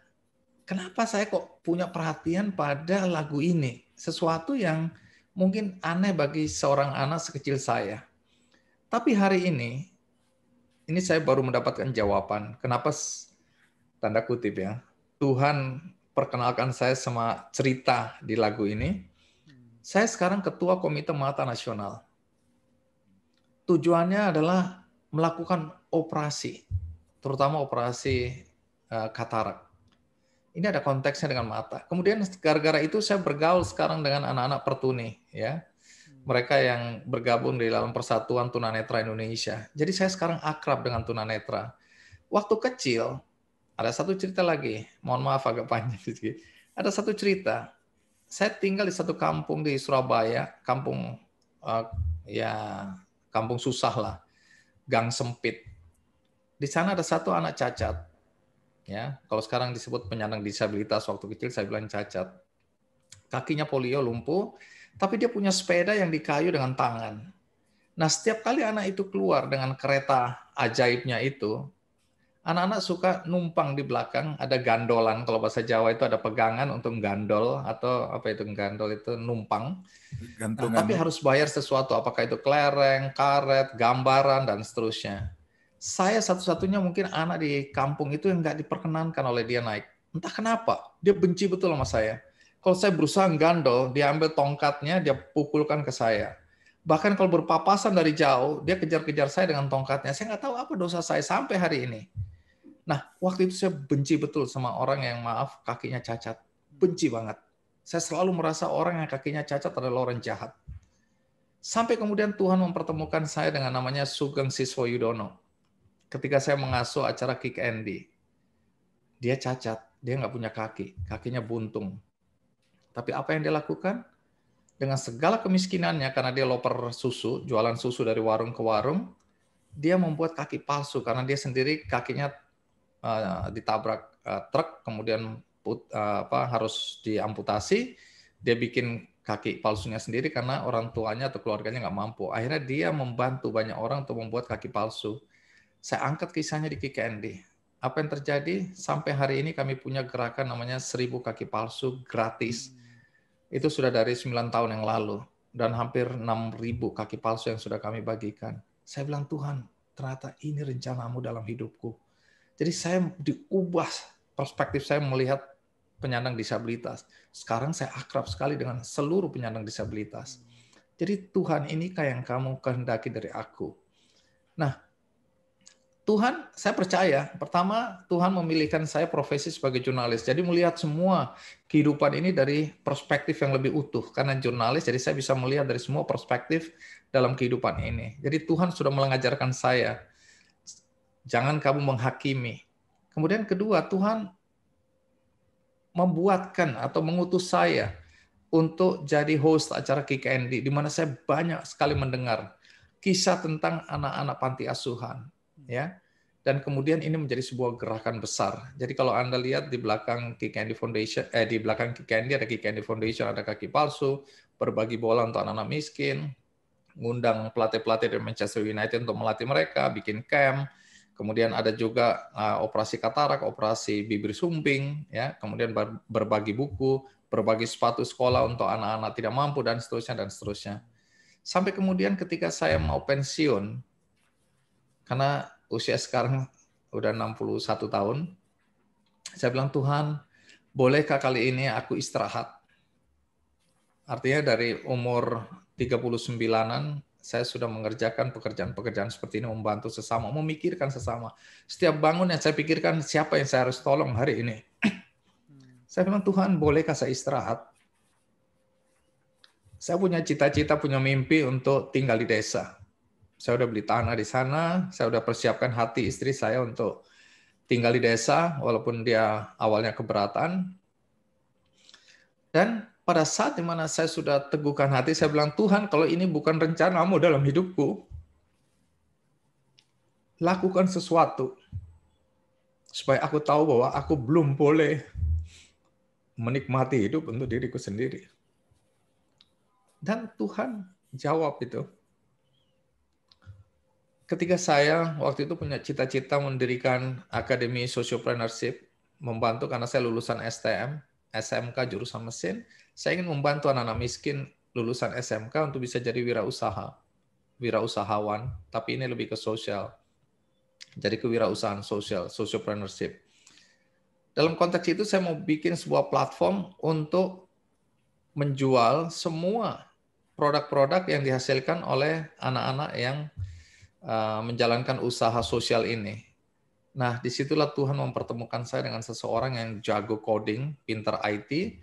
kenapa saya kok punya perhatian pada lagu ini? Sesuatu yang mungkin aneh bagi seorang anak sekecil saya. Tapi hari ini saya baru mendapatkan jawaban. Kenapa, tanda kutip ya, Tuhan perkenalkan saya sama cerita di lagu ini. Saya sekarang ketua Komite Mata Nasional. Tujuannya adalah melakukan operasi, terutama operasi katarak. Ini ada konteksnya dengan mata. Kemudian gara-gara itu saya bergaul sekarang dengan anak-anak pertuni, ya. Mereka yang bergabung di dalam Persatuan Tunanetra Indonesia. Jadi saya sekarang akrab dengan tunanetra. Waktu kecil ada satu cerita lagi. Mohon maaf agak panjang sedikit. Ada satu cerita. Saya tinggal di satu kampung di Surabaya, kampung kampung susah lah, gang sempit. Di sana ada satu anak cacat. Ya, kalau sekarang disebut penyandang disabilitas, waktu kecil saya bilang cacat. Kakinya polio, lumpuh, tapi dia punya sepeda yang dikayu dengan tangan. Nah, setiap kali anak itu keluar dengan kereta ajaibnya itu, anak-anak suka numpang di belakang, ada gandolan, kalau bahasa Jawa itu ada pegangan untuk gandol, atau apa itu gandol itu numpang. Nah, tapi harus bayar sesuatu, apakah itu kelereng, karet, gambaran, dan seterusnya. Saya satu-satunya mungkin anak di kampung itu yang nggak diperkenankan oleh dia naik. Entah kenapa, dia benci betul sama saya. Kalau saya berusaha gandol, dia ambil tongkatnya, dia pukulkan ke saya. Bahkan kalau berpapasan dari jauh, dia kejar-kejar saya dengan tongkatnya. Saya nggak tahu apa dosa saya sampai hari ini. Nah, waktu itu saya benci betul sama orang yang maaf kakinya cacat. Benci banget. Saya selalu merasa orang yang kakinya cacat adalah orang jahat. Sampai kemudian Tuhan mempertemukan saya dengan namanya Sugeng Siswo Yudono. Ketika saya mengasuh acara Kick Andy, dia cacat, dia nggak punya kaki, kakinya buntung. Tapi apa yang dia lakukan? Dengan segala kemiskinannya, karena dia loper susu, jualan susu dari warung ke warung, dia membuat kaki palsu, karena dia sendiri kakinya ditabrak truk, kemudian harus diamputasi, dia bikin kaki palsunya sendiri karena orang tuanya atau keluarganya nggak mampu. Akhirnya dia membantu banyak orang untuk membuat kaki palsu. Saya angkat kisahnya di Kick Andy. Apa yang terjadi? Sampai hari ini kami punya gerakan namanya 1000 kaki palsu gratis. Itu sudah dari 9 tahun yang lalu. Dan hampir 6.000 kaki palsu yang sudah kami bagikan. Saya bilang, Tuhan, ternyata ini rencanamu dalam hidupku. Jadi saya diubah perspektif saya melihat penyandang disabilitas. Sekarang saya akrab sekali dengan seluruh penyandang disabilitas. Jadi Tuhan, inikah yang kamu kehendaki dari aku? Nah, Tuhan, saya percaya, pertama Tuhan memilihkan saya profesi sebagai jurnalis. Jadi melihat semua kehidupan ini dari perspektif yang lebih utuh. Karena jurnalis, jadi saya bisa melihat dari semua perspektif dalam kehidupan ini. Jadi Tuhan sudah mengajarkan saya, jangan kamu menghakimi. Kemudian kedua, Tuhan membuatkan atau mengutus saya untuk jadi host acara Kick Andy, di mana saya banyak sekali mendengar kisah tentang anak-anak panti asuhan. Ya, dan kemudian ini menjadi sebuah gerakan besar. Jadi kalau Anda lihat di belakang Kick Candy Foundation, di belakang Kick Candy ada Kick Candy Foundation, ada Kaki Palsu, berbagi bola untuk anak-anak miskin, ngundang pelatih-pelatih dari Manchester United untuk melatih mereka, bikin camp. Kemudian ada juga operasi katarak, operasi bibir sumbing, ya. Kemudian berbagi buku, berbagi sepatu sekolah untuk anak-anak tidak mampu, dan seterusnya dan seterusnya. Sampai kemudian ketika saya mau pensiun, karena usia sekarang udah 61 tahun, saya bilang, Tuhan, bolehkah kali ini aku istirahat? Artinya dari umur 39-an, saya sudah mengerjakan pekerjaan-pekerjaan seperti ini, membantu sesama, memikirkan sesama. Setiap bangun yang saya pikirkan, siapa yang saya harus tolong hari ini? Saya bilang, Tuhan, bolehkah saya istirahat? Saya punya cita-cita, punya mimpi untuk tinggal di desa. Saya udah beli tanah di sana, saya udah persiapkan hati istri saya untuk tinggal di desa, walaupun dia awalnya keberatan. Dan pada saat dimana saya sudah teguhkan hati, saya bilang, Tuhan, kalau ini bukan rencanamu dalam hidupku, lakukan sesuatu supaya aku tahu bahwa aku belum boleh menikmati hidup untuk diriku sendiri. Dan Tuhan jawab itu. Ketika saya waktu itu punya cita-cita mendirikan Akademi Sociopreneurship, membantu karena saya lulusan STM, SMK jurusan mesin, saya ingin membantu anak-anak miskin lulusan SMK untuk bisa jadi wirausahawan, tapi ini lebih ke sosial. Jadi kewirausahaan sosial, sociopreneurship. Dalam konteks itu saya mau bikin sebuah platform untuk menjual semua produk-produk yang dihasilkan oleh anak-anak yang menjalankan usaha sosial ini. Nah, disitulah Tuhan mempertemukan saya dengan seseorang yang jago coding, pintar IT.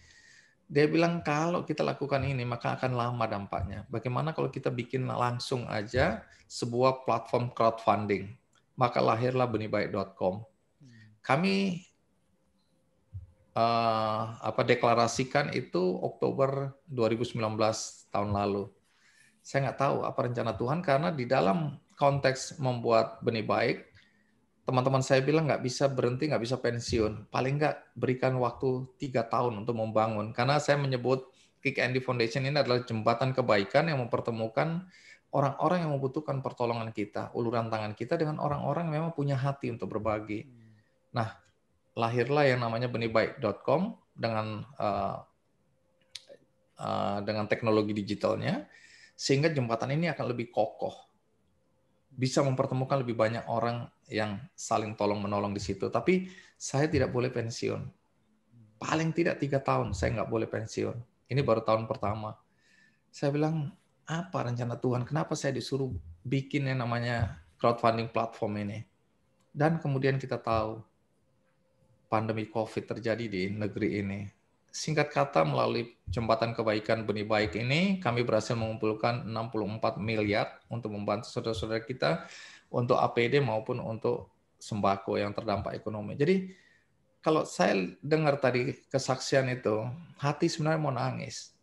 Dia bilang, kalau kita lakukan ini, maka akan lama dampaknya. Bagaimana kalau kita bikin langsung aja sebuah platform crowdfunding? Maka lahirlah benihbaik.com. Kami deklarasikan itu Oktober 2019 tahun lalu. Saya nggak tahu apa rencana Tuhan, karena di dalam konteks membuat Benih Baik, teman-teman saya bilang nggak bisa berhenti, nggak bisa pensiun. Paling nggak berikan waktu 3 tahun untuk membangun. Karena saya menyebut Kick Candy Foundation ini adalah jembatan kebaikan yang mempertemukan orang-orang yang membutuhkan pertolongan kita, uluran tangan kita dengan orang-orang yang memang punya hati untuk berbagi. Nah, lahirlah yang namanya benihbaik.com dengan teknologi digitalnya, sehingga jembatan ini akan lebih kokoh, bisa mempertemukan lebih banyak orang yang saling tolong-menolong di situ. Tapi saya tidak boleh pensiun. Paling tidak 3 tahun saya nggak boleh pensiun. Ini baru tahun pertama. Saya bilang, apa rencana Tuhan? Kenapa saya disuruh bikin yang namanya crowdfunding platform ini? Dan kemudian kita tahu pandemi COVID terjadi di negeri ini. Singkat kata, melalui jembatan kebaikan Benih Baik ini, kami berhasil mengumpulkan 64 miliar untuk membantu saudara-saudara kita untuk APD maupun untuk sembako yang terdampak ekonomi. Jadi, kalau saya dengar tadi kesaksian itu, hati sebenarnya mau nangis.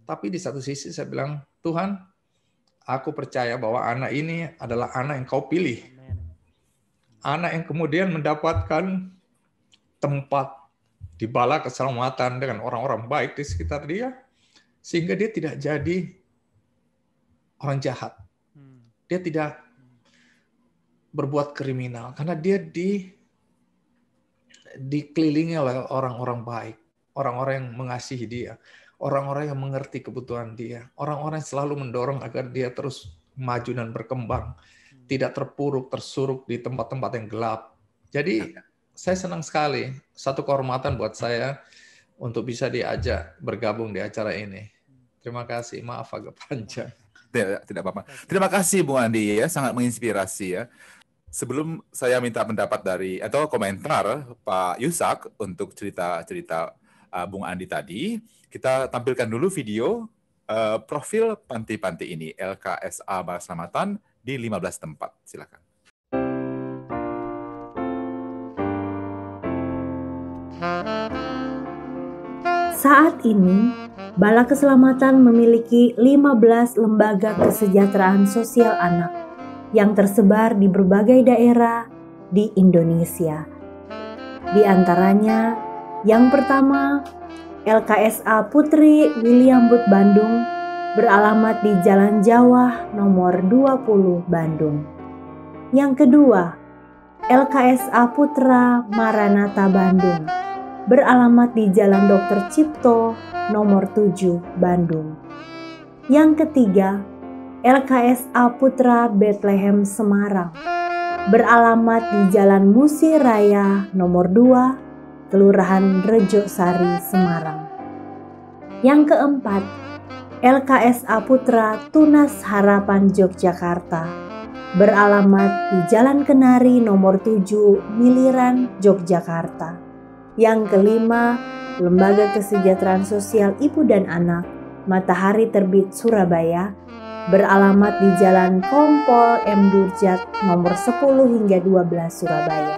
Tapi di satu sisi saya bilang, Tuhan, aku percaya bahwa anak ini adalah anak yang kau pilih. Anak yang kemudian mendapatkan tempat di bala keselamatan dengan orang-orang baik di sekitar dia, sehingga dia tidak jadi orang jahat. Dia tidak berbuat kriminal, karena dia dikelilingi oleh orang-orang baik, orang-orang yang mengasihi dia, orang-orang yang mengerti kebutuhan dia, orang-orang yang selalu mendorong agar dia terus maju dan berkembang, tidak terpuruk, tersuruk di tempat-tempat yang gelap. Jadi saya senang sekali, satu kehormatan buat saya untuk bisa diajak bergabung di acara ini. Terima kasih, maaf agak panjang. Tidak apa-apa. Terima kasih Bung Andi ya, sangat menginspirasi ya. Sebelum saya minta pendapat dari atau komentar Pak Yusak untuk cerita-cerita Bung Andi tadi, kita tampilkan dulu video profil panti-panti ini, LKSA Bala Keselamatan di 15 tempat. Silakan. Saat ini, Bala Keselamatan memiliki 15 lembaga kesejahteraan sosial anak yang tersebar di berbagai daerah di Indonesia. Di antaranya, yang pertama, LKSA Putri William Booth Bandung beralamat di Jalan Jawa nomor 20 Bandung. Yang kedua, LKSA Putra Maranatha Bandung beralamat di Jalan Dr. Cipto nomor 7 Bandung. Yang ketiga, LKSA Putra Bethlehem Semarang beralamat di Jalan Musi Raya nomor 2, Kelurahan Rejosari, Semarang. Yang keempat, LKSA Putra Tunas Harapan Yogyakarta beralamat di Jalan Kenari nomor 7, Miliran, Yogyakarta. Yang kelima, Lembaga Kesejahteraan Sosial Ibu dan Anak Matahari Terbit Surabaya beralamat di Jalan Kompol M. Durjat nomor 10 hingga 12 Surabaya.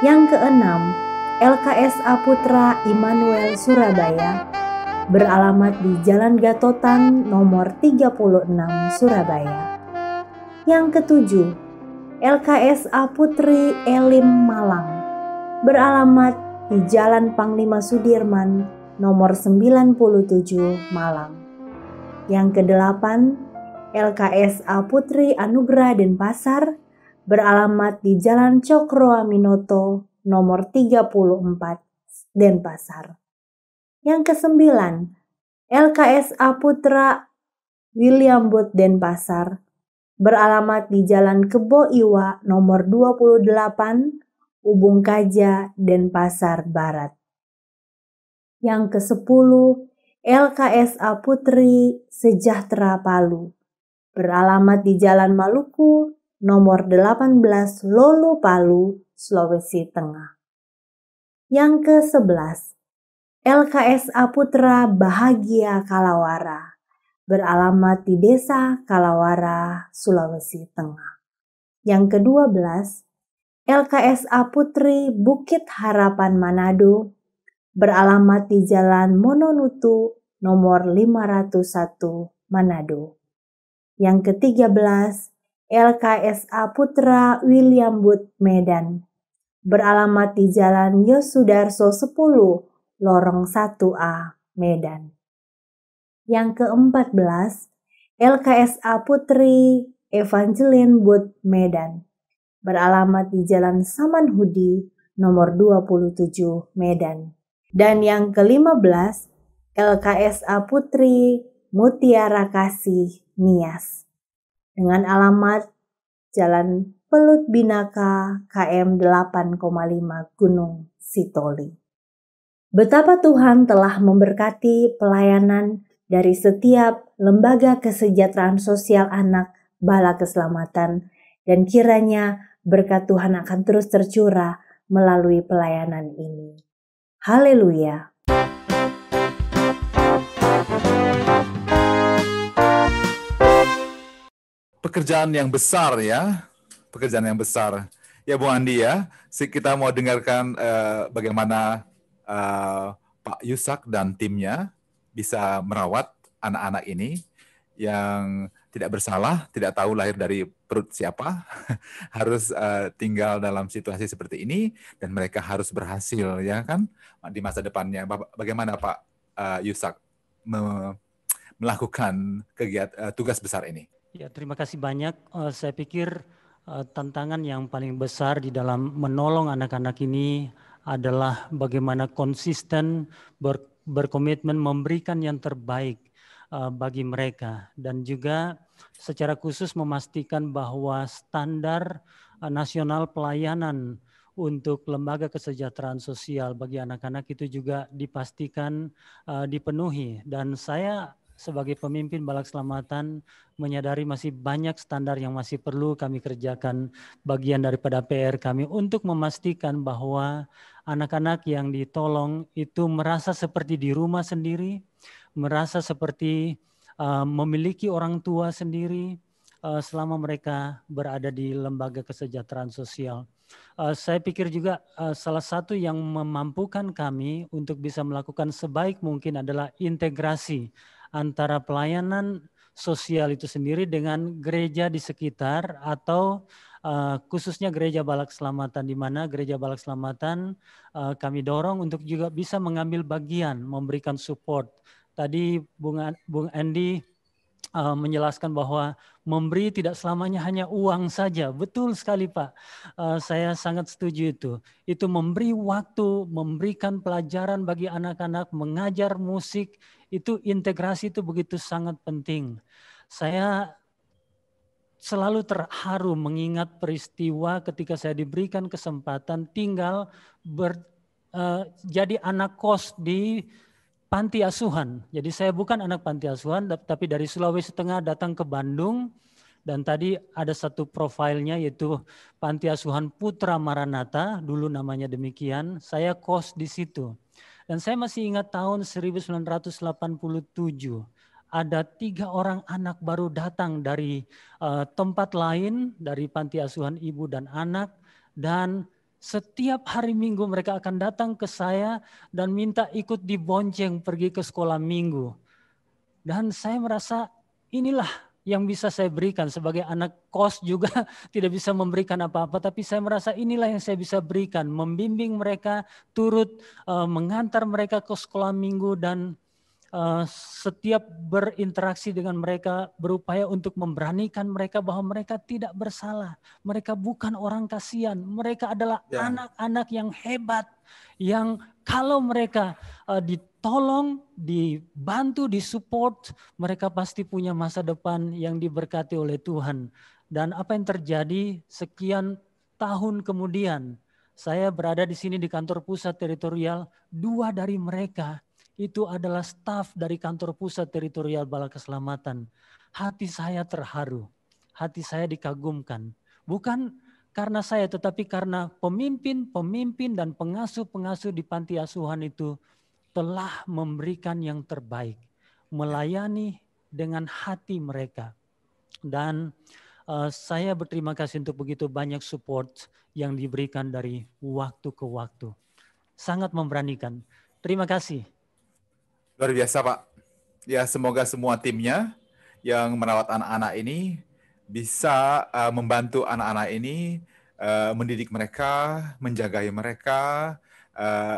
Yang keenam, LKSA Putra Immanuel Surabaya beralamat di Jalan Gatotan nomor 36 Surabaya. Yang ketujuh, LKSA Putri Elim Malang beralamat di Jalan Panglima Sudirman nomor 97 Malang. Yang kedelapan, LKSA Putri Anugrah Denpasar beralamat di Jalan Cokro Aminoto nomor 34 Denpasar. Yang kesembilan, LKSA Putra William Booth Denpasar beralamat di Jalan Kebo Iwa nomor 28 Ubung Kaja Denpasar Barat. Yang kesepuluh, LKSA Putri Sejahtera Palu beralamat di Jalan Maluku nomor 18 Lolo Palu, Sulawesi Tengah. Yang ke-11, LKSA Putra Bahagia Kalawara beralamat di Desa Kalawara, Sulawesi Tengah. Yang ke-12, LKSA Putri Bukit Harapan Manado beralamat di Jalan Mononutu nomor 501 Manado. Yang ke-13, LKSA Putra William Booth Medan beralamat di Jalan Yosudarso 10 Lorong 1A Medan. Yang ke-14, LKSA Putri Evangeline Booth Medan beralamat di Jalan Samanhudi nomor 27 Medan. Dan yang ke-15, LKSA Putri Mutiara Kasih Nias dengan alamat Jalan Pelut Binaka KM 8,5 Gunung Sitoli. Betapa Tuhan telah memberkati pelayanan dari setiap lembaga kesejahteraan sosial anak Bala Keselamatan, dan kiranya berkat Tuhan akan terus tercurah melalui pelayanan ini. Haleluya. Pekerjaan yang besar ya, pekerjaan yang besar. Ya Bu Andi ya, kita mau dengarkan bagaimana Pak Yusak dan timnya bisa merawat anak-anak ini yang tidak bersalah, tidak tahu lahir dari perut siapa, harus tinggal dalam situasi seperti ini, dan mereka harus berhasil ya kan di masa depannya. Bagaimana Pak Yusak melakukan tugas besar ini? Ya, terima kasih banyak. Saya pikir tantangan yang paling besar di dalam menolong anak-anak ini adalah bagaimana konsisten berkomitmen memberikan yang terbaik bagi mereka, dan juga secara khusus memastikan bahwa standar nasional pelayanan untuk lembaga kesejahteraan sosial bagi anak-anak itu juga dipastikan dipenuhi. Dan saya sebagai pemimpin Bala Keselamatan menyadari masih banyak standar yang masih perlu kami kerjakan, bagian daripada PR kami untuk memastikan bahwa anak-anak yang ditolong itu merasa seperti di rumah sendiri, merasa seperti memiliki orang tua sendiri selama mereka berada di lembaga kesejahteraan sosial. Saya pikir juga salah satu yang memampukan kami untuk bisa melakukan sebaik mungkin adalah integrasi antara pelayanan sosial itu sendiri dengan gereja di sekitar atau khususnya Gereja Balak Keselamatan, di mana Gereja Balak Keselamatan kami dorong untuk juga bisa mengambil bagian, memberikan support. Tadi Bung Andy menjelaskan bahwa memberi tidak selamanya hanya uang saja. Betul sekali Pak, saya sangat setuju itu. Itu memberi waktu, memberikan pelajaran bagi anak-anak, mengajar musik, itu integrasi itu begitu sangat penting. Saya selalu terharu mengingat peristiwa ketika saya diberikan kesempatan tinggal jadi anak kos di panti asuhan. Jadi saya bukan anak panti asuhan, tapi dari Sulawesi Tengah datang ke Bandung. Dan tadi ada satu profilnya yaitu Panti Asuhan Putra Maranatha, dulu namanya demikian. Saya kos di situ. Dan saya masih ingat tahun 1987. Ada 3 orang anak baru datang dari tempat lain, dari panti asuhan ibu dan anak. Dan setiap hari Minggu mereka akan datang ke saya dan minta ikut dibonceng pergi ke sekolah minggu. Dan saya merasa inilah yang bisa saya berikan sebagai anak kos juga tidak bisa memberikan apa-apa. Tapi saya merasa inilah yang saya bisa berikan. Membimbing mereka, turut mengantar mereka ke sekolah minggu dan setiap berinteraksi dengan mereka berupaya untuk memberanikan mereka bahwa mereka tidak bersalah. Mereka bukan orang kasihan. Mereka adalah anak-anak yang hebat. Yang kalau mereka ditolong, dibantu, disupport, mereka pasti punya masa depan yang diberkati oleh Tuhan. Dan apa yang terjadi sekian tahun kemudian, saya berada di sini di kantor pusat teritorial, 2 dari mereka itu adalah staf dari kantor pusat teritorial Balak Keselamatan. Hati saya terharu, hati saya dikagumkan. Bukan karena saya, tetapi karena pemimpin dan pengasuh-pengasuh di panti asuhan itu telah memberikan yang terbaik. Melayani dengan hati mereka. Dan saya berterima kasih untuk begitu banyak support yang diberikan dari waktu ke waktu. Sangat memberanikan. Terima kasih. Luar biasa Pak. Ya semoga semua timnya yang merawat anak-anak ini bisa membantu anak-anak ini, mendidik mereka, menjagai mereka,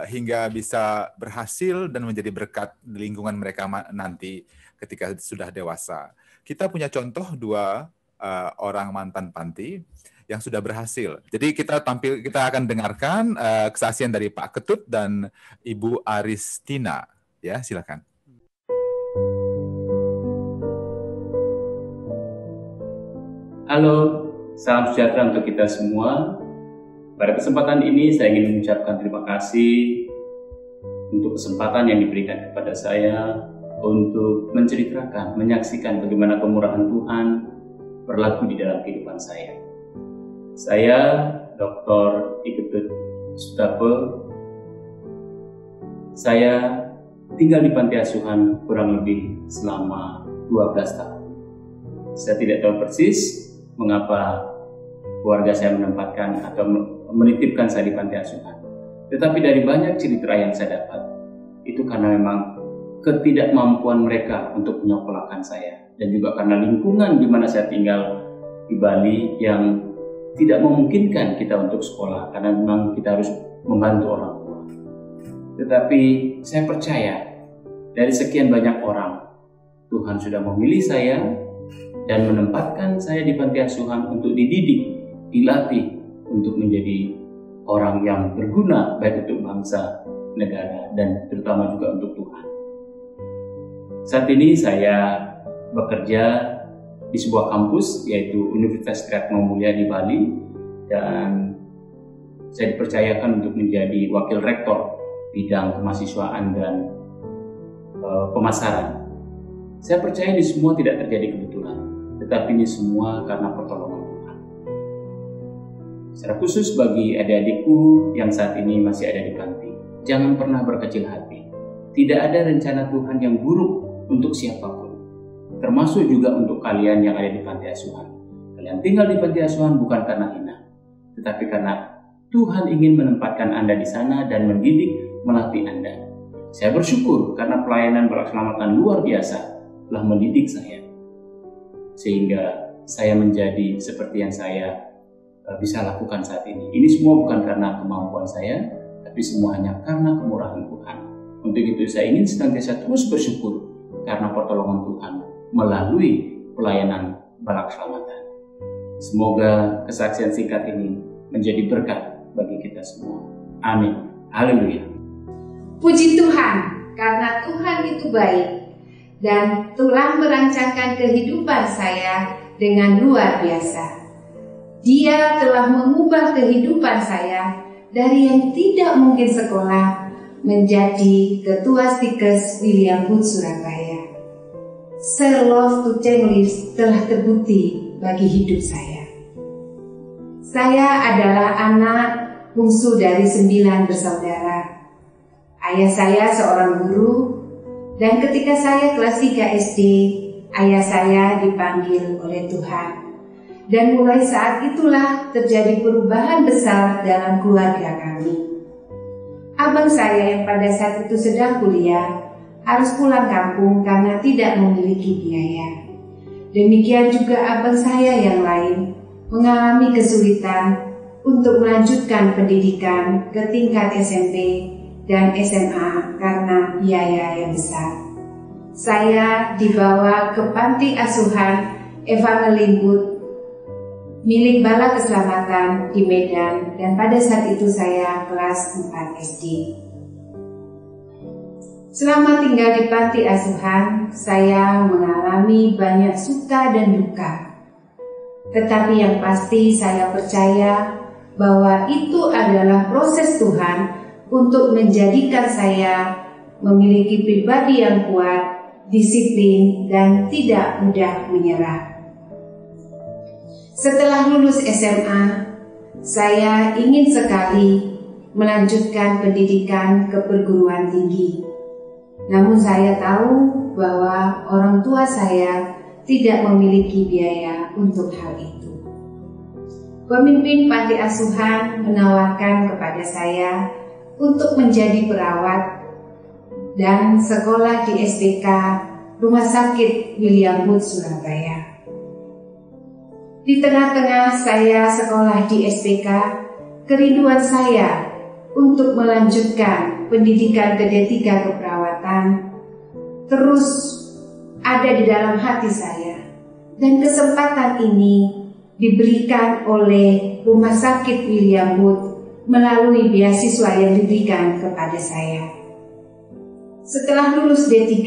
hingga bisa berhasil dan menjadi berkat di lingkungan mereka nanti ketika sudah dewasa. Kita punya contoh 2 orang mantan panti yang sudah berhasil. Jadi kita akan dengarkan kesaksian dari Pak Ketut dan Ibu Aristina. Ya, silakan. Halo, salam sejahtera untuk kita semua. Pada kesempatan ini saya ingin mengucapkan terima kasih untuk kesempatan yang diberikan kepada saya untuk menceritakan, menyaksikan bagaimana kemurahan Tuhan berlaku di dalam kehidupan saya. Saya Dr. Iketut Sutape. Saya tinggal di panti asuhan kurang lebih selama 12 tahun. Saya tidak tahu persis mengapa keluarga saya menempatkan atau menitipkan saya di panti asuhan. Tetapi dari banyak cerita yang saya dapat, itu karena memang ketidakmampuan mereka untuk menyekolahkan saya. Dan juga karena lingkungan di mana saya tinggal di Bali yang tidak memungkinkan kita untuk sekolah, karena memang kita harus membantu orang tua. Tetapi saya percaya dari sekian banyak orang, Tuhan sudah memilih saya dan menempatkan saya di panti asuhan untuk dididik, dilatih untuk menjadi orang yang berguna baik untuk bangsa, negara, dan terutama juga untuk Tuhan. Saat ini saya bekerja di sebuah kampus yaitu Universitas Triatmo Mulia di Bali, dan saya dipercayakan untuk menjadi wakil rektor bidang kemahasiswaan dan pemasaran. Saya percaya ini semua tidak terjadi kebetulan, tetapi ini semua karena pertolongan Tuhan. Secara khusus bagi adik-adikku yang saat ini masih ada di panti, jangan pernah berkecil hati. Tidak ada rencana Tuhan yang buruk untuk siapapun, termasuk juga untuk kalian yang ada di panti asuhan. Kalian tinggal di panti asuhan bukan karena hina, tetapi karena Tuhan ingin menempatkan Anda di sana dan mendidik, melatih Anda. Saya bersyukur karena pelayanan Balak Keselamatan luar biasa telah mendidik saya. sehingga saya menjadi seperti yang saya bisa lakukan saat ini. Ini semua bukan karena kemampuan saya, tapi semua hanya karena kemurahan Tuhan. Untuk itu saya ingin senantiasa terus bersyukur karena pertolongan Tuhan melalui pelayanan Bala Keselamatan. Semoga kesaksian singkat ini menjadi berkat bagi kita semua. Amin. Haleluya. Puji Tuhan, karena Tuhan itu baik dan telah merancangkan kehidupan saya dengan luar biasa. Dia telah mengubah kehidupan saya dari yang tidak mungkin sekolah menjadi ketua Stikes William Booth Surabaya. Share Love to Change telah terbukti bagi hidup saya. Saya adalah anak bungsu dari 9 bersaudara. Ayah saya seorang guru, dan ketika saya kelas 3 SD, ayah saya dipanggil oleh Tuhan. Dan mulai saat itulah terjadi perubahan besar dalam keluarga kami. Abang saya yang pada saat itu sedang kuliah harus pulang kampung karena tidak memiliki biaya. Demikian juga abang saya yang lain mengalami kesulitan untuk melanjutkan pendidikan ke tingkat SMP dan SMA karena biaya yang besar. Saya dibawa ke panti asuhan Evangeline Booth milik Bala Keselamatan di Medan, dan pada saat itu saya kelas 4 SD. Selama tinggal di panti asuhan, saya mengalami banyak suka dan duka. Tetapi yang pasti saya percaya bahwa itu adalah proses Tuhan untuk menjadikan saya memiliki pribadi yang kuat, disiplin, dan tidak mudah menyerah. Setelah lulus SMA, saya ingin sekali melanjutkan pendidikan ke perguruan tinggi. Namun saya tahu bahwa orang tua saya tidak memiliki biaya untuk hal itu. Pemimpin panti asuhan menawarkan kepada saya untuk menjadi perawat dan sekolah di SPK Rumah Sakit William Booth Surabaya. Di tengah-tengah saya sekolah di SPK, kerinduan saya untuk melanjutkan pendidikan ke D3 keperawatan terus ada di dalam hati saya. Dan kesempatan ini diberikan oleh Rumah Sakit William Booth melalui beasiswa yang diberikan kepada saya. Setelah lulus D3,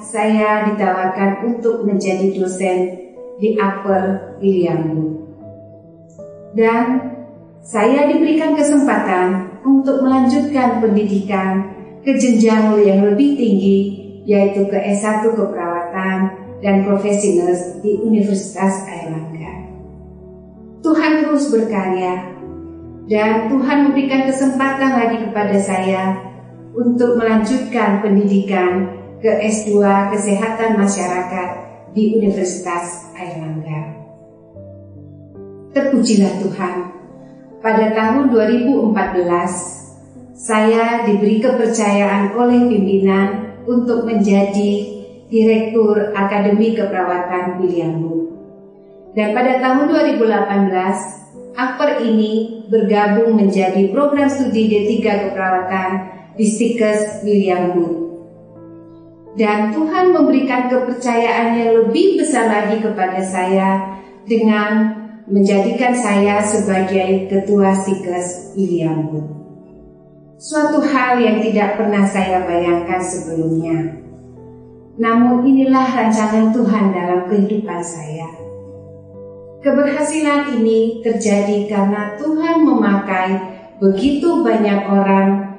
saya ditawarkan untuk menjadi dosen di Upper William Booth. Dan saya diberikan kesempatan untuk melanjutkan pendidikan ke jenjang yang lebih tinggi, yaitu ke S1 keperawatan dan profesi nurse di Universitas Airlangga. Tuhan terus berkarya, dan Tuhan memberikan kesempatan lagi kepada saya untuk melanjutkan pendidikan ke S2 Kesehatan Masyarakat di Universitas Airlangga. Terpujilah Tuhan, pada tahun 2014 saya diberi kepercayaan oleh pimpinan untuk menjadi Direktur Akademi Keperawatan William Booth. Dan pada tahun 2018, Akper ini bergabung menjadi program studi D3 Keperawatan di Stikes William Booth. Dan Tuhan memberikan kepercayaan yang lebih besar lagi kepada saya dengan menjadikan saya sebagai ketua Stikes William Booth. Suatu hal yang tidak pernah saya bayangkan sebelumnya. Namun inilah rancangan Tuhan dalam kehidupan saya. Keberhasilan ini terjadi karena Tuhan memakai begitu banyak orang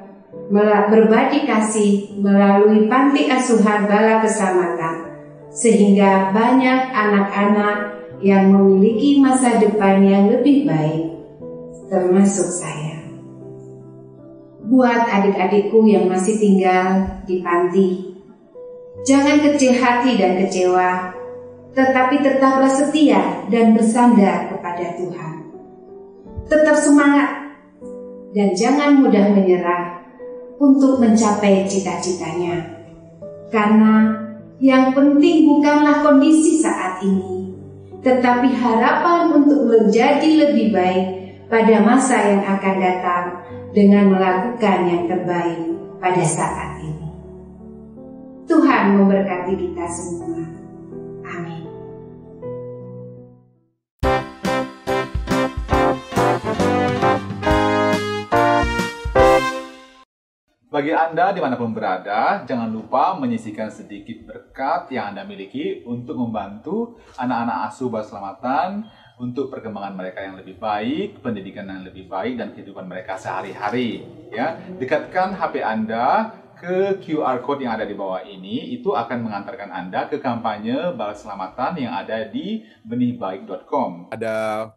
berbagi kasih melalui panti asuhan Bala Keselamatan, sehingga banyak anak-anak yang memiliki masa depan yang lebih baik, termasuk saya. Buat adik-adikku yang masih tinggal di panti, jangan kecil hati dan kecewa, tetapi tetaplah setia dan bersandar kepada Tuhan. Tetap semangat dan jangan mudah menyerah untuk mencapai cita-citanya. Karena yang penting bukanlah kondisi saat ini, tetapi harapan untuk menjadi lebih baik pada masa yang akan datang dengan melakukan yang terbaik pada saat ini. Tuhan memberkati kita semua. Amin. Bagi Anda dimanapun berada, jangan lupa menyisihkan sedikit berkat yang Anda miliki untuk membantu anak-anak asuh berselamatan untuk perkembangan mereka yang lebih baik, pendidikan yang lebih baik, dan kehidupan mereka sehari-hari. Ya, dekatkan HP Anda ke QR Code yang ada di bawah ini, itu akan mengantarkan Anda ke kampanye balas selamatan yang ada di benihbaik.com. Ada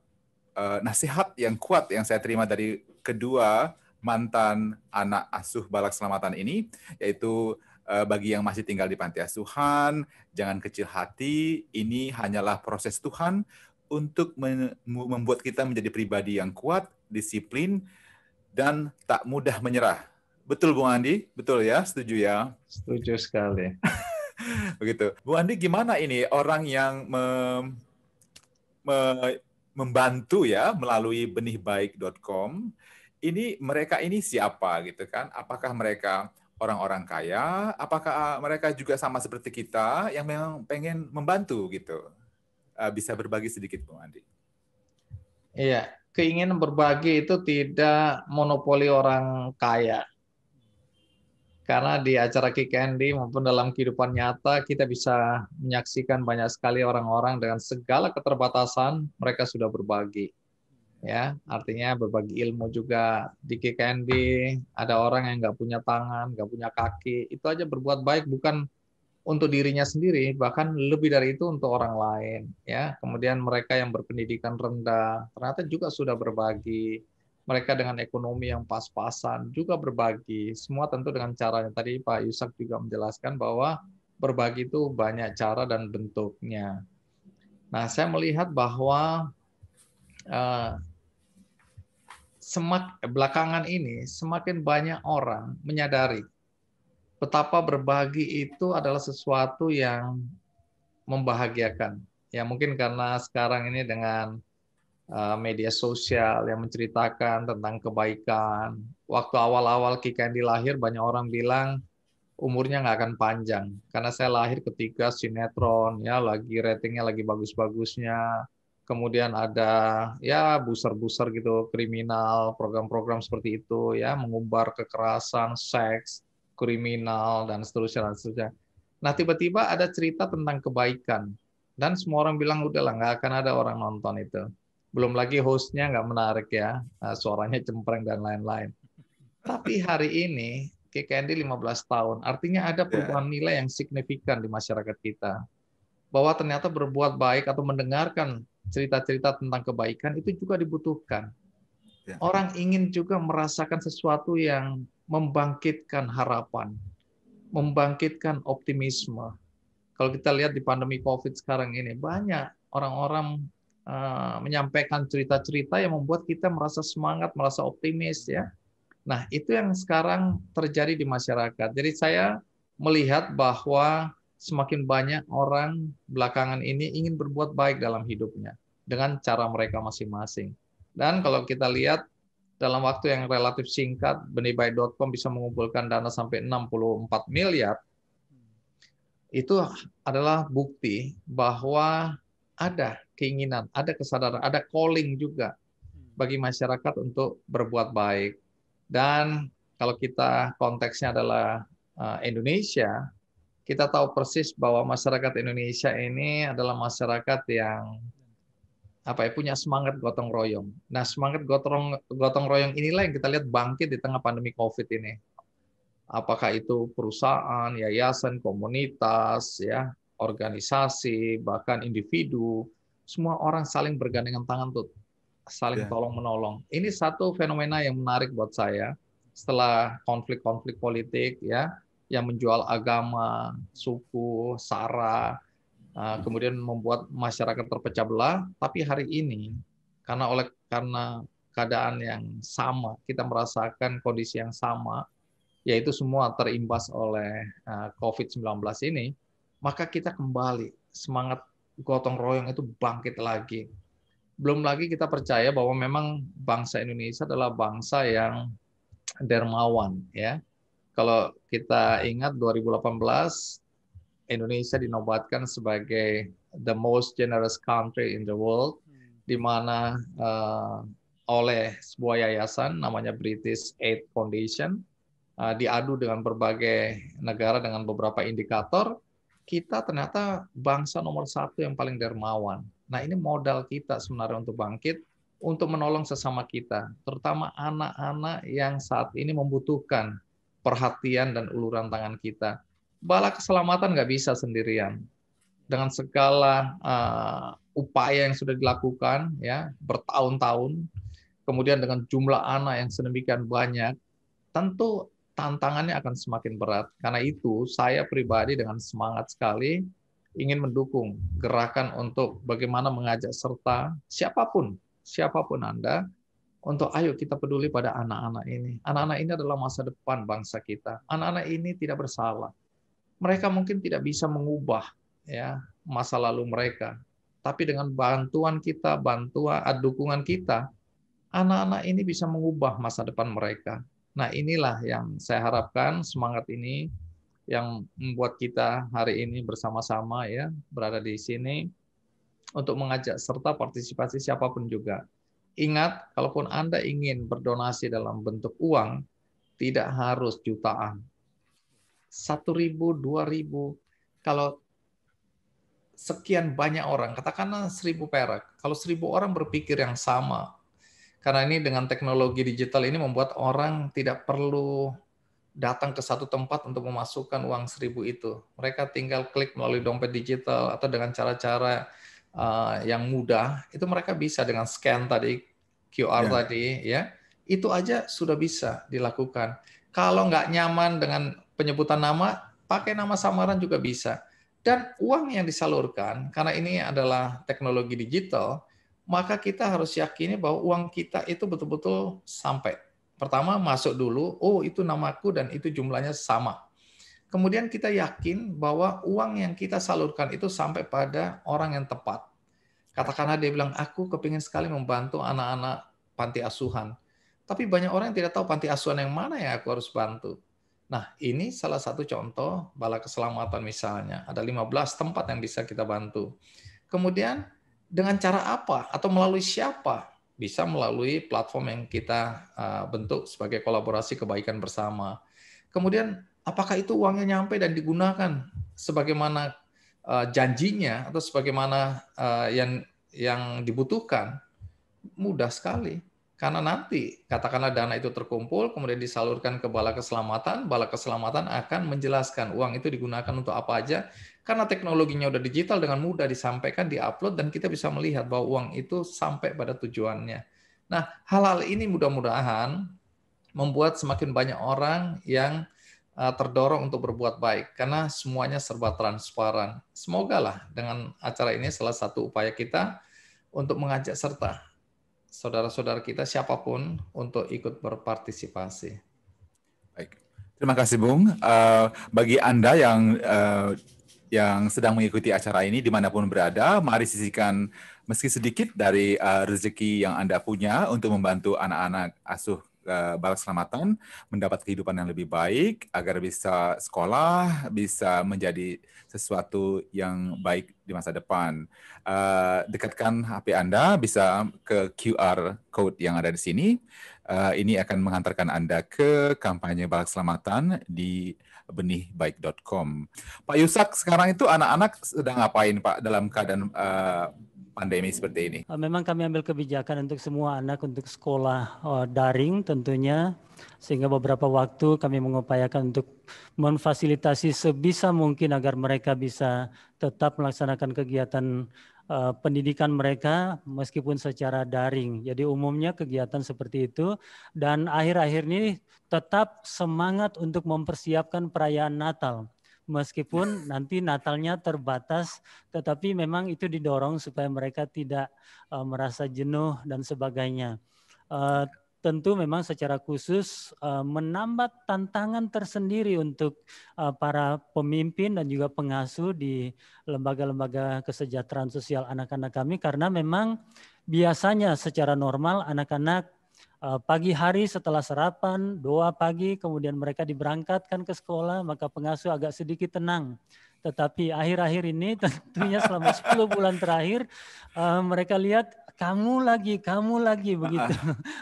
nasihat yang kuat yang saya terima dari kedua mantan anak asuh Balak Selamatan ini, yaitu bagi yang masih tinggal di panti asuhan, jangan kecil hati, ini hanyalah proses Tuhan untuk membuat kita menjadi pribadi yang kuat, disiplin, dan tak mudah menyerah. Betul, Bung Andi? Betul ya? Setuju ya? Setuju sekali. Begitu. Bung Andi, gimana ini orang yang membantu ya melalui benihbaik.com, ini mereka ini siapa gitu kan? Apakah mereka orang-orang kaya? Apakah mereka juga sama seperti kita yang memang pengen membantu gitu? Bisa berbagi sedikit, Bung Andi? Iya, keinginan berbagi itu tidak monopoli orang kaya. Karena di acara Kick Andy maupun dalam kehidupan nyata kita bisa menyaksikan banyak sekali orang-orang dengan segala keterbatasan mereka sudah berbagi. Ya, artinya berbagi ilmu juga. Di Kick Andy ada orang yang nggak punya tangan, nggak punya kaki, itu aja berbuat baik bukan untuk dirinya sendiri, bahkan lebih dari itu untuk orang lain. Ya, kemudian mereka yang berpendidikan rendah ternyata juga sudah berbagi. Mereka dengan ekonomi yang pas-pasan juga berbagi. Semua tentu dengan caranya. Tadi Pak Yusak juga menjelaskan bahwa berbagi itu banyak cara dan bentuknya. Nah, saya melihat bahwa belakangan ini semakin banyak orang menyadari betapa berbagi itu adalah sesuatu yang membahagiakan. Ya mungkin karena sekarang ini dengan media sosial yang menceritakan tentang kebaikan. Waktu awal-awal Kick Andy lahir banyak orang bilang umurnya nggak akan panjang karena saya lahir ketika sinetron ya lagi ratingnya lagi bagus-bagusnya. Kemudian ada ya buser-buser gitu kriminal, program-program seperti itu ya mengumbar kekerasan, seks, kriminal dan seterusnya dan seterusnya. Nah tiba-tiba ada cerita tentang kebaikan dan semua orang bilang udahlah nggak akan ada orang nonton itu. Belum lagi hostnya nggak menarik ya, suaranya cempreng dan lain-lain. Tapi hari ini Kick Andy 15 tahun, artinya ada perubahan nilai yang signifikan di masyarakat kita. Bahwa ternyata berbuat baik atau mendengarkan cerita-cerita tentang kebaikan itu juga dibutuhkan. Orang ingin juga merasakan sesuatu yang membangkitkan harapan, membangkitkan optimisme. Kalau kita lihat di pandemi COVID sekarang ini, banyak orang-orang menyampaikan cerita-cerita yang membuat kita merasa semangat, merasa optimis ya. Nah, itu yang sekarang terjadi di masyarakat. Jadi saya melihat bahwa semakin banyak orang belakangan ini ingin berbuat baik dalam hidupnya dengan cara mereka masing-masing. Dan kalau kita lihat dalam waktu yang relatif singkat, benihbaik.com bisa mengumpulkan dana sampai 64 miliar. Itu adalah bukti bahwa ada keinginan, ada kesadaran, ada calling juga bagi masyarakat untuk berbuat baik. Dan kalau kita konteksnya adalah Indonesia, kita tahu persis bahwa masyarakat Indonesia ini adalah masyarakat yang punya semangat gotong royong. Nah, semangat gotong royong inilah yang kita lihat bangkit di tengah pandemi COVID ini. Apakah itu perusahaan, yayasan, komunitas, ya, organisasi, bahkan individu, semua orang saling bergandengan tangan tuh, saling tolong-menolong. Ini satu fenomena yang menarik buat saya setelah konflik-konflik politik ya, yang menjual agama, suku, sara, kemudian membuat masyarakat terpecah belah. Tapi hari ini karena keadaan yang sama, kita merasakan kondisi yang sama, yaitu semua terimbas oleh COVID-19 ini, maka kita kembali semangat gotong royong itu bangkit lagi. Belum lagi kita percaya bahwa memang bangsa Indonesia adalah bangsa yang dermawan, ya. Kalau kita ingat 2018 Indonesia dinobatkan sebagai the most generous country in the world, di mana oleh sebuah yayasan namanya British Aid Foundation, diadu dengan berbagai negara dengan beberapa indikator, kita ternyata bangsa nomor 1 yang paling dermawan. Nah, ini modal kita sebenarnya untuk bangkit, untuk menolong sesama kita, terutama anak-anak yang saat ini membutuhkan perhatian dan uluran tangan kita. Bala keselamatan nggak bisa sendirian. Dengan segala upaya yang sudah dilakukan, ya, bertahun-tahun, kemudian dengan jumlah anak yang sedemikian banyak, tentu tantangannya akan semakin berat. Karena itu, saya pribadi dengan semangat sekali ingin mendukung gerakan untuk bagaimana mengajak serta siapapun Anda, untuk ayo kita peduli pada anak-anak ini. Anak-anak ini adalah masa depan bangsa kita. Anak-anak ini tidak bersalah. Mereka mungkin tidak bisa mengubah, ya, masa lalu mereka. Tapi dengan bantuan kita, dukungan kita, anak-anak ini bisa mengubah masa depan mereka. Nah, inilah yang saya harapkan, semangat ini yang membuat kita hari ini bersama-sama, ya, berada di sini untuk mengajak serta partisipasi siapapun juga. Ingat, kalaupun Anda ingin berdonasi dalam bentuk uang, tidak harus jutaan. 1.000, 2.000, kalau sekian banyak orang, katakanlah 1.000 perak, kalau 1.000 orang berpikir yang sama, karena ini dengan teknologi digital ini membuat orang tidak perlu datang ke satu tempat untuk memasukkan uang 1.000 itu. Mereka tinggal klik melalui dompet digital atau dengan cara-cara yang mudah, itu mereka bisa dengan scan tadi, QR tadi, ya, itu aja sudah bisa dilakukan. Kalau nggak nyaman dengan penyebutan nama, pakai nama samaran juga bisa. Dan uang yang disalurkan, karena ini adalah teknologi digital, maka kita harus yakini bahwa uang kita itu betul-betul sampai. Pertama, masuk dulu, oh itu namaku dan itu jumlahnya sama. Kemudian kita yakin bahwa uang yang kita salurkan itu sampai pada orang yang tepat. Katakanlah dia bilang, aku kepingin sekali membantu anak-anak panti asuhan. Tapi banyak orang yang tidak tahu panti asuhan yang mana yang aku harus bantu. Nah, ini salah satu contoh bala keselamatan misalnya. Ada 15 tempat yang bisa kita bantu. Kemudian, dengan cara apa atau melalui siapa? Bisa melalui platform yang kita bentuk sebagai kolaborasi kebaikan bersama. Kemudian, apakah itu uangnya nyampe dan digunakan sebagaimana janjinya atau sebagaimana yang dibutuhkan? Mudah sekali. Karena nanti, katakanlah dana itu terkumpul, kemudian disalurkan ke Bala Keselamatan akan menjelaskan uang itu digunakan untuk apa aja, karena teknologinya udah digital, dengan mudah disampaikan, diupload, dan kita bisa melihat bahwa uang itu sampai pada tujuannya. Nah, hal-hal ini mudah-mudahan membuat semakin banyak orang yang terdorong untuk berbuat baik, karena semuanya serba transparan. Semoga lah dengan acara ini salah satu upaya kita untuk mengajak serta saudara-saudara kita siapapun untuk ikut berpartisipasi. Baik, terima kasih Bung. Bagi Anda yang sedang mengikuti acara ini dimanapun berada, mari sisihkan meski sedikit dari rezeki yang Anda punya untuk membantu anak-anak asuh Bala Keselamatan mendapat kehidupan yang lebih baik agar bisa sekolah, bisa menjadi sesuatu yang baik di masa depan. Dekatkan HP Anda bisa ke QR code yang ada di sini. Ini akan mengantarkan Anda ke kampanye Bala Keselamatan di benihbaik.com. Pak Yusak, sekarang itu anak-anak sedang ngapain Pak dalam keadaan pandemi seperti ini? Memang kami ambil kebijakan untuk semua anak untuk sekolah daring tentunya, sehingga beberapa waktu kami mengupayakan untuk memfasilitasi sebisa mungkin agar mereka bisa tetap melaksanakan kegiatan pendidikan mereka meskipun secara daring. Jadi umumnya kegiatan seperti itu, dan akhir-akhir ini tetap semangat untuk mempersiapkan perayaan Natal. Meskipun nanti Natalnya terbatas, tetapi memang itu didorong supaya mereka tidak merasa jenuh dan sebagainya. tentu memang secara khusus menambah tantangan tersendiri untuk para pemimpin dan juga pengasuh di lembaga-lembaga kesejahteraan sosial anak-anak kami, karena memang biasanya secara normal anak-anak pagi hari setelah sarapan, doa pagi, kemudian mereka diberangkatkan ke sekolah, maka pengasuh agak sedikit tenang. Tetapi akhir-akhir ini tentunya selama 10 bulan terakhir mereka lihat kamu lagi begitu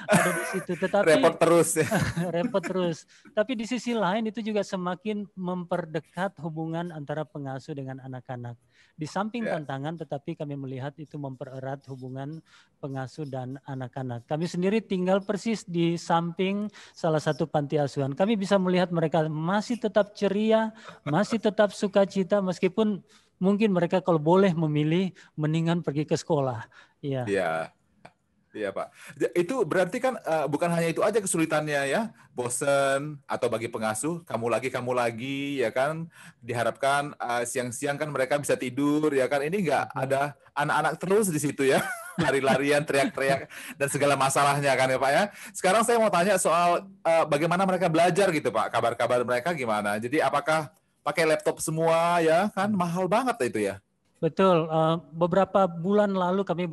ada di situ. Tetapi repot terus ya. repot terus. Tapi di sisi lain itu juga semakin memperdekat hubungan antara pengasuh dengan anak-anak. Di samping tantangan, tetapi kami melihat itu mempererat hubungan pengasuh dan anak-anak. Kami sendiri tinggal persis di samping salah satu panti asuhan. Kami bisa melihat mereka masih tetap ceria, masih tetap sukacita, meskipun mungkin mereka kalau boleh memilih mendingan pergi ke sekolah. Iya. Iya Pak. Itu berarti kan bukan hanya itu aja kesulitannya ya, bosen atau bagi pengasuh kamu lagi ya kan, diharapkan siang-siang kan mereka bisa tidur ya kan, ini nggak ada anak-anak terus di situ ya, lari-larian, teriak-teriak dan segala masalahnya kan ya Pak ya. Sekarang saya mau tanya soal bagaimana mereka belajar gitu Pak, kabar-kabar mereka gimana? Jadi apakah pakai laptop semua ya kan, mahal banget itu ya? Betul, beberapa bulan lalu kami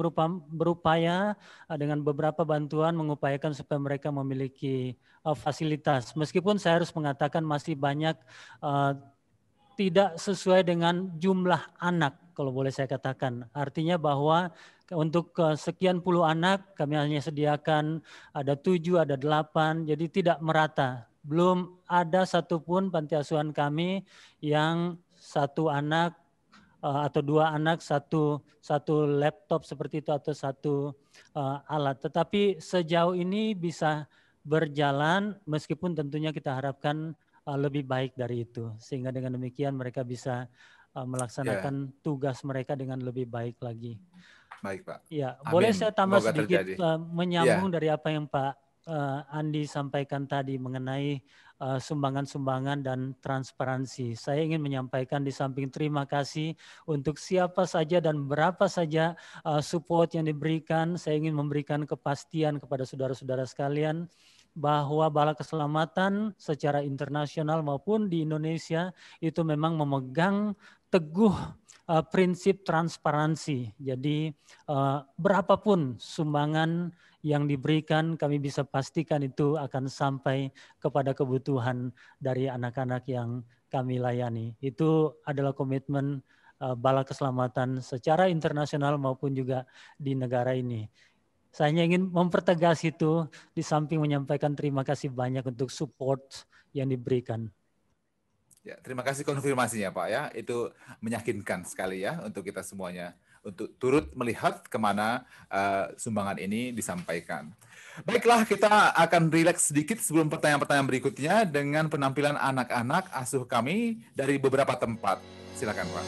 berupaya dengan beberapa bantuan mengupayakan supaya mereka memiliki fasilitas. Meskipun saya harus mengatakan masih banyak tidak sesuai dengan jumlah anak, kalau boleh saya katakan. Artinya bahwa untuk sekian puluh anak kami hanya sediakan ada 7, ada 8, jadi tidak merata. Belum ada satupun panti asuhan kami yang satu anak atau 2 anak satu laptop seperti itu atau satu alat. Tetapi sejauh ini bisa berjalan, meskipun tentunya kita harapkan lebih baik dari itu, sehingga dengan demikian mereka bisa melaksanakan tugas mereka dengan lebih baik lagi. Baik Pak. Ya, boleh saya tambah sedikit menyambung dari apa yang Pak Andi sampaikan tadi mengenai sumbangan-sumbangan dan transparansi. Saya ingin menyampaikan di samping terima kasih untuk siapa saja dan berapa saja support yang diberikan, saya ingin memberikan kepastian kepada saudara-saudara sekalian bahwa Bala Keselamatan secara internasional maupun di Indonesia itu memang memegang teguh prinsip transparansi. Jadi berapapun sumbangan yang diberikan, kami bisa pastikan itu akan sampai kepada kebutuhan dari anak-anak yang kami layani. Itu adalah komitmen Bala Keselamatan secara internasional maupun juga di negara ini. Saya hanya ingin mempertegas itu di samping menyampaikan terima kasih banyak untuk support yang diberikan. Ya, terima kasih konfirmasinya Pak ya, itu meyakinkan sekali ya untuk kita semuanya, untuk turut melihat kemana sumbangan ini disampaikan. Baiklah, kita akan rileks sedikit sebelum pertanyaan-pertanyaan berikutnya dengan penampilan anak-anak asuh kami dari beberapa tempat. Silakan Pak.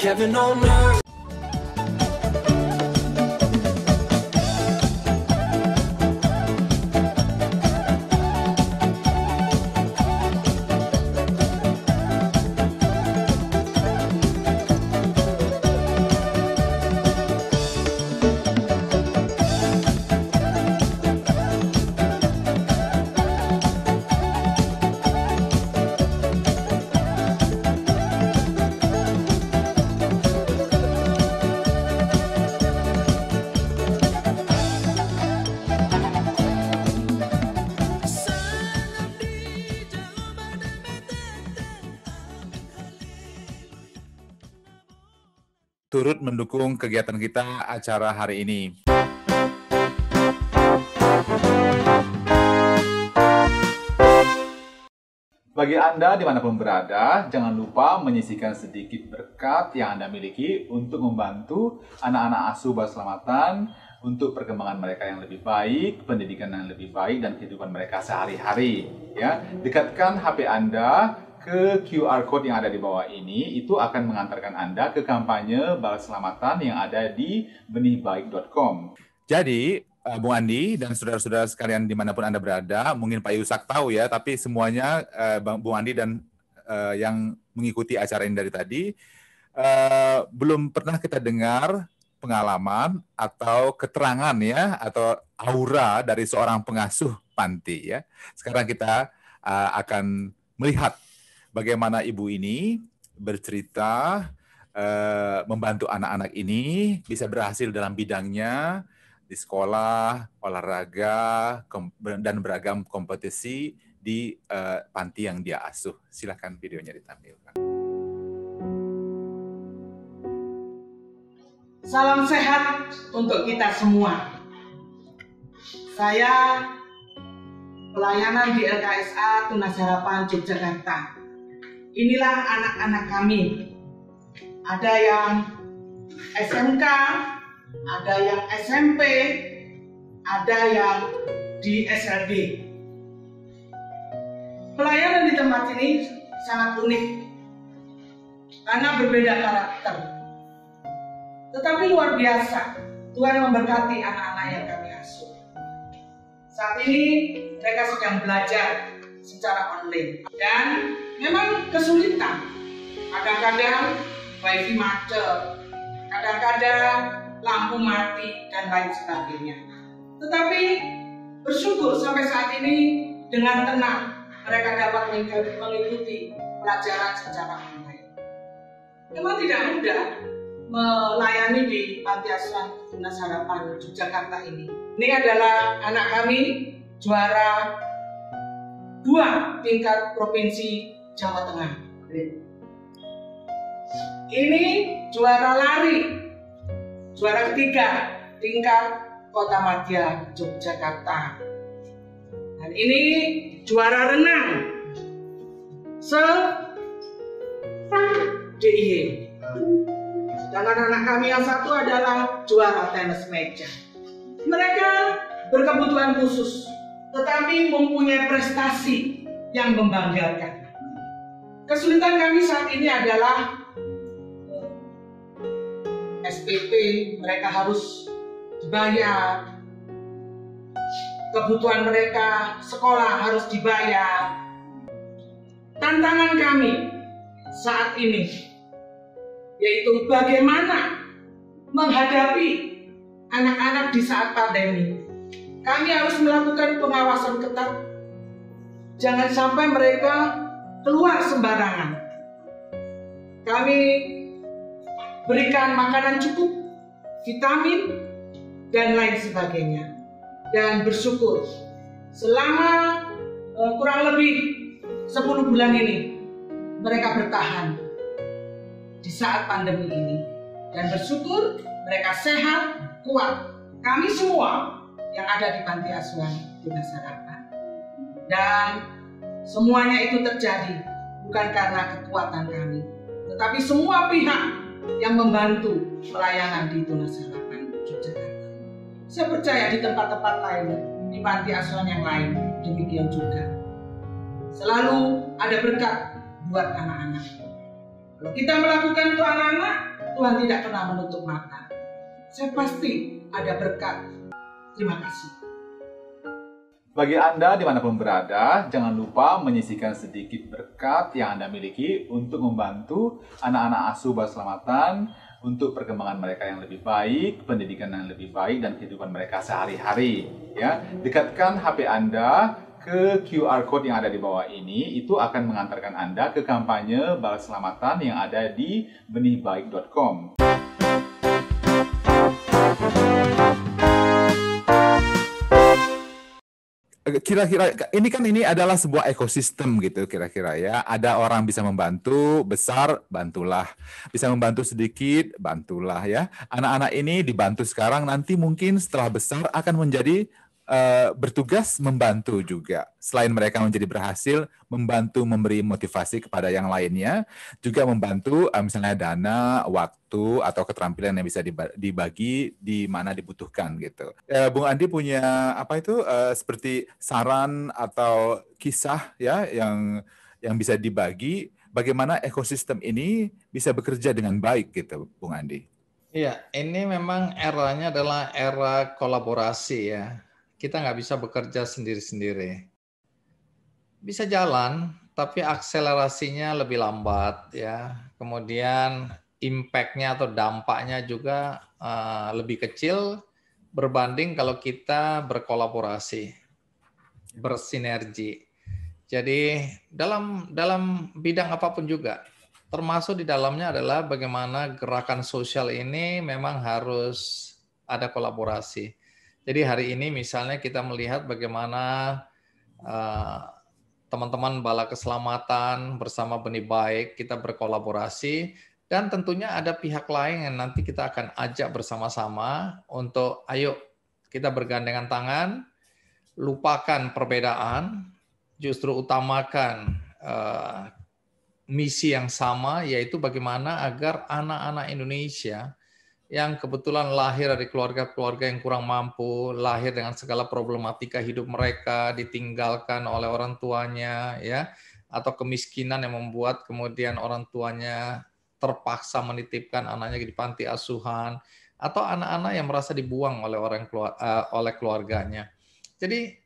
heaven on earth. turut mendukung kegiatan kita acara hari ini. Bagi Anda dimanapun berada, jangan lupa menyisihkan sedikit berkat yang Anda miliki untuk membantu anak-anak asuh berselamatan untuk perkembangan mereka yang lebih baik, pendidikan yang lebih baik, dan kehidupan mereka sehari-hari. Ya, dekatkan HP Anda ke QR Code yang ada di bawah ini, itu akan mengantarkan Anda ke kampanye berselamatan yang ada di benihbaik.com. Jadi, Bung Andi dan saudara-saudara sekalian dimanapun Anda berada, mungkin Pak Yusak tahu ya, tapi semuanya Bung Andi dan yang mengikuti acara ini dari tadi, belum pernah kita dengar pengalaman atau keterangan ya, atau aura dari seorang pengasuh panti ya. Sekarang kita akan melihat bagaimana ibu ini bercerita membantu anak-anak ini bisa berhasil dalam bidangnya, di sekolah, olahraga, dan beragam kompetisi di panti yang dia asuh. Silakan videonya ditampilkan. Salam sehat untuk kita semua. Saya pelayanan di LKSA Tunas Harapan Yogyakarta. Inilah anak-anak kami. Ada yang SMK, ada yang SMP, ada yang di SLB. Pelayanan di tempat ini sangat unik karena berbeda karakter. Tetapi luar biasa, Tuhan memberkati anak-anak yang kami asuh. Saat ini mereka sedang belajar secara online dan memang kesulitan. Kadang-kadang wifi macet, kadang-kadang lampu mati, dan lain sebagainya. Tetapi bersyukur sampai saat ini dengan tenang mereka dapat mengikuti pelajaran secara online. Memang tidak mudah melayani di Panti Asuhan Tunas Harapan Yogyakarta ini. Ini adalah anak kami juara 2 tingkat provinsi Jawa Tengah. Ini juara lari, juara 3 tingkat Kota Madya Yogyakarta. Dan ini juara renang se-DIY. Sedangkan anak kami yang satu adalah juara tenis meja. Mereka berkebutuhan khusus, tetapi mempunyai prestasi yang membanggakan. Kesulitan kami saat ini adalah SPP, mereka harus dibayar. Kebutuhan mereka, sekolah harus dibayar. Tantangan kami saat ini yaitu bagaimana menghadapi anak-anak di saat pandemi. Kami harus melakukan pengawasan ketat. Jangan sampai mereka keluar sembarangan. Kami berikan makanan cukup, vitamin, dan lain sebagainya. Dan bersyukur selama kurang lebih 10 bulan ini mereka bertahan di saat pandemi ini. Dan bersyukur mereka sehat, kuat. Kami semua yang ada di Panti Asuhan Tunas Harapan. Dan semuanya itu terjadi bukan karena kekuatan kami, tetapi semua pihak yang membantu pelayanan di Tunas Harapan Yogyakarta. Saya percaya di tempat-tempat lain, di panti asuhan yang lain, demikian juga. Selalu ada berkat buat anak-anak. Kalau kita melakukan untuk anak-anak, Tuhan tidak pernah menutup mata. Saya pasti ada berkat. Terima kasih. Bagi Anda dimanapun berada, jangan lupa menyisihkan sedikit berkat yang Anda miliki untuk membantu anak-anak asuh berselamatan untuk perkembangan mereka yang lebih baik, pendidikan yang lebih baik, dan kehidupan mereka sehari-hari. Ya, dekatkan HP Anda ke QR Code yang ada di bawah ini, itu akan mengantarkan Anda ke kampanye berselamatan yang ada di benihbaik.com. Kira-kira ini adalah sebuah ekosistem gitu kira-kira ya. Ada orang bisa membantu besar, bantulah. Bisa membantu sedikit, bantulah ya. Anak-anak ini dibantu sekarang, nanti mungkin setelah besar akan menjadi bertugas membantu juga. Selain mereka menjadi berhasil, membantu memberi motivasi kepada yang lainnya, juga membantu misalnya dana, waktu, atau keterampilan yang bisa dibagi di mana dibutuhkan gitu. Bung Andi punya apa itu seperti saran atau kisah ya yang bisa dibagi bagaimana ekosistem ini bisa bekerja dengan baik gitu, Bung Andi. Iya, ini memang eranya adalah era kolaborasi ya. Kita nggak bisa bekerja sendiri-sendiri. Bisa jalan, tapi akselerasinya lebih lambat ya. Kemudian impact-nya atau dampaknya juga lebih kecil berbanding kalau kita berkolaborasi, bersinergi. Jadi dalam bidang apapun juga, termasuk di dalamnya adalah bagaimana gerakan sosial ini memang harus ada kolaborasi. Jadi hari ini misalnya kita melihat bagaimana teman-teman Bala Keselamatan bersama Benih Baik kita berkolaborasi, dan tentunya ada pihak lain yang nanti kita akan ajak bersama-sama untuk ayo kita bergandengan tangan, lupakan perbedaan, justru utamakan misi yang sama, yaitu bagaimana agar anak-anak Indonesia yang kebetulan lahir dari keluarga-keluarga yang kurang mampu, lahir dengan segala problematika hidup mereka, ditinggalkan oleh orang tuanya, ya, atau kemiskinan yang membuat kemudian orang tuanya terpaksa menitipkan anaknya di panti asuhan, atau anak-anak yang merasa dibuang oleh keluarganya. Jadi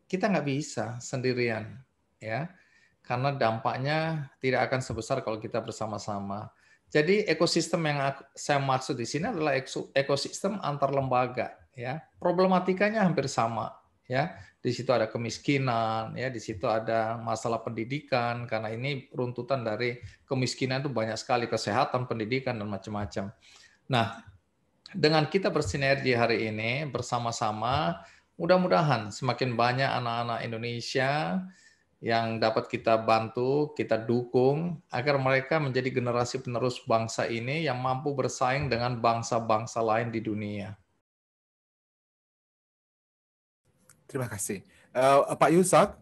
kita nggak bisa sendirian, ya, karena dampaknya tidak akan sebesar kalau kita bersama-sama. Jadi ekosistem yang saya maksud di sini adalah ekosistem antar lembaga, ya. Problematikanya hampir sama, ya. Di situ ada kemiskinan, ya, di situ ada masalah pendidikan karena ini runtutan dari kemiskinan itu banyak sekali, kesehatan, pendidikan dan macam-macam. Nah, dengan kita bersinergi hari ini bersama-sama, mudah-mudahan semakin banyak anak-anak Indonesia yang dapat kita bantu, kita dukung, agar mereka menjadi generasi penerus bangsa ini yang mampu bersaing dengan bangsa-bangsa lain di dunia. Terima kasih. Pak Yusak,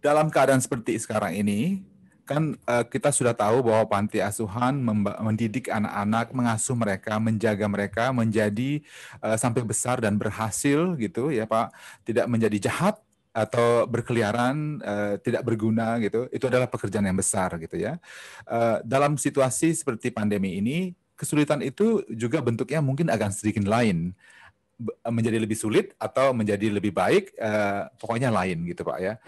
dalam keadaan seperti sekarang ini, kan kita sudah tahu bahwa panti asuhan mendidik anak-anak, mengasuh mereka, menjaga mereka menjadi sampai besar dan berhasil gitu ya Pak, tidak menjadi jahat atau berkeliaran tidak berguna gitu. Itu adalah pekerjaan yang besar gitu ya. Dalam situasi seperti pandemi ini, kesulitan itu juga bentuknya mungkin agak sedikit lain, menjadi lebih sulit atau menjadi lebih baik, pokoknya lain gitu Pak ya.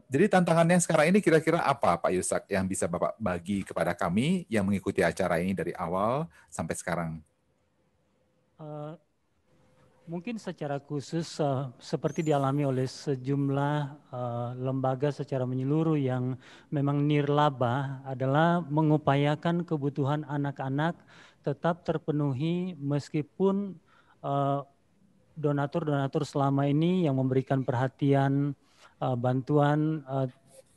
Jadi tantangannya sekarang ini kira-kira apa Pak Yusak yang bisa Bapak bagi kepada kami yang mengikuti acara ini dari awal sampai sekarang? Mungkin secara khusus seperti dialami oleh sejumlah lembaga secara menyeluruh yang memang nirlaba adalah mengupayakan kebutuhan anak-anak tetap terpenuhi meskipun donatur-donatur selama ini yang memberikan perhatian, bantuan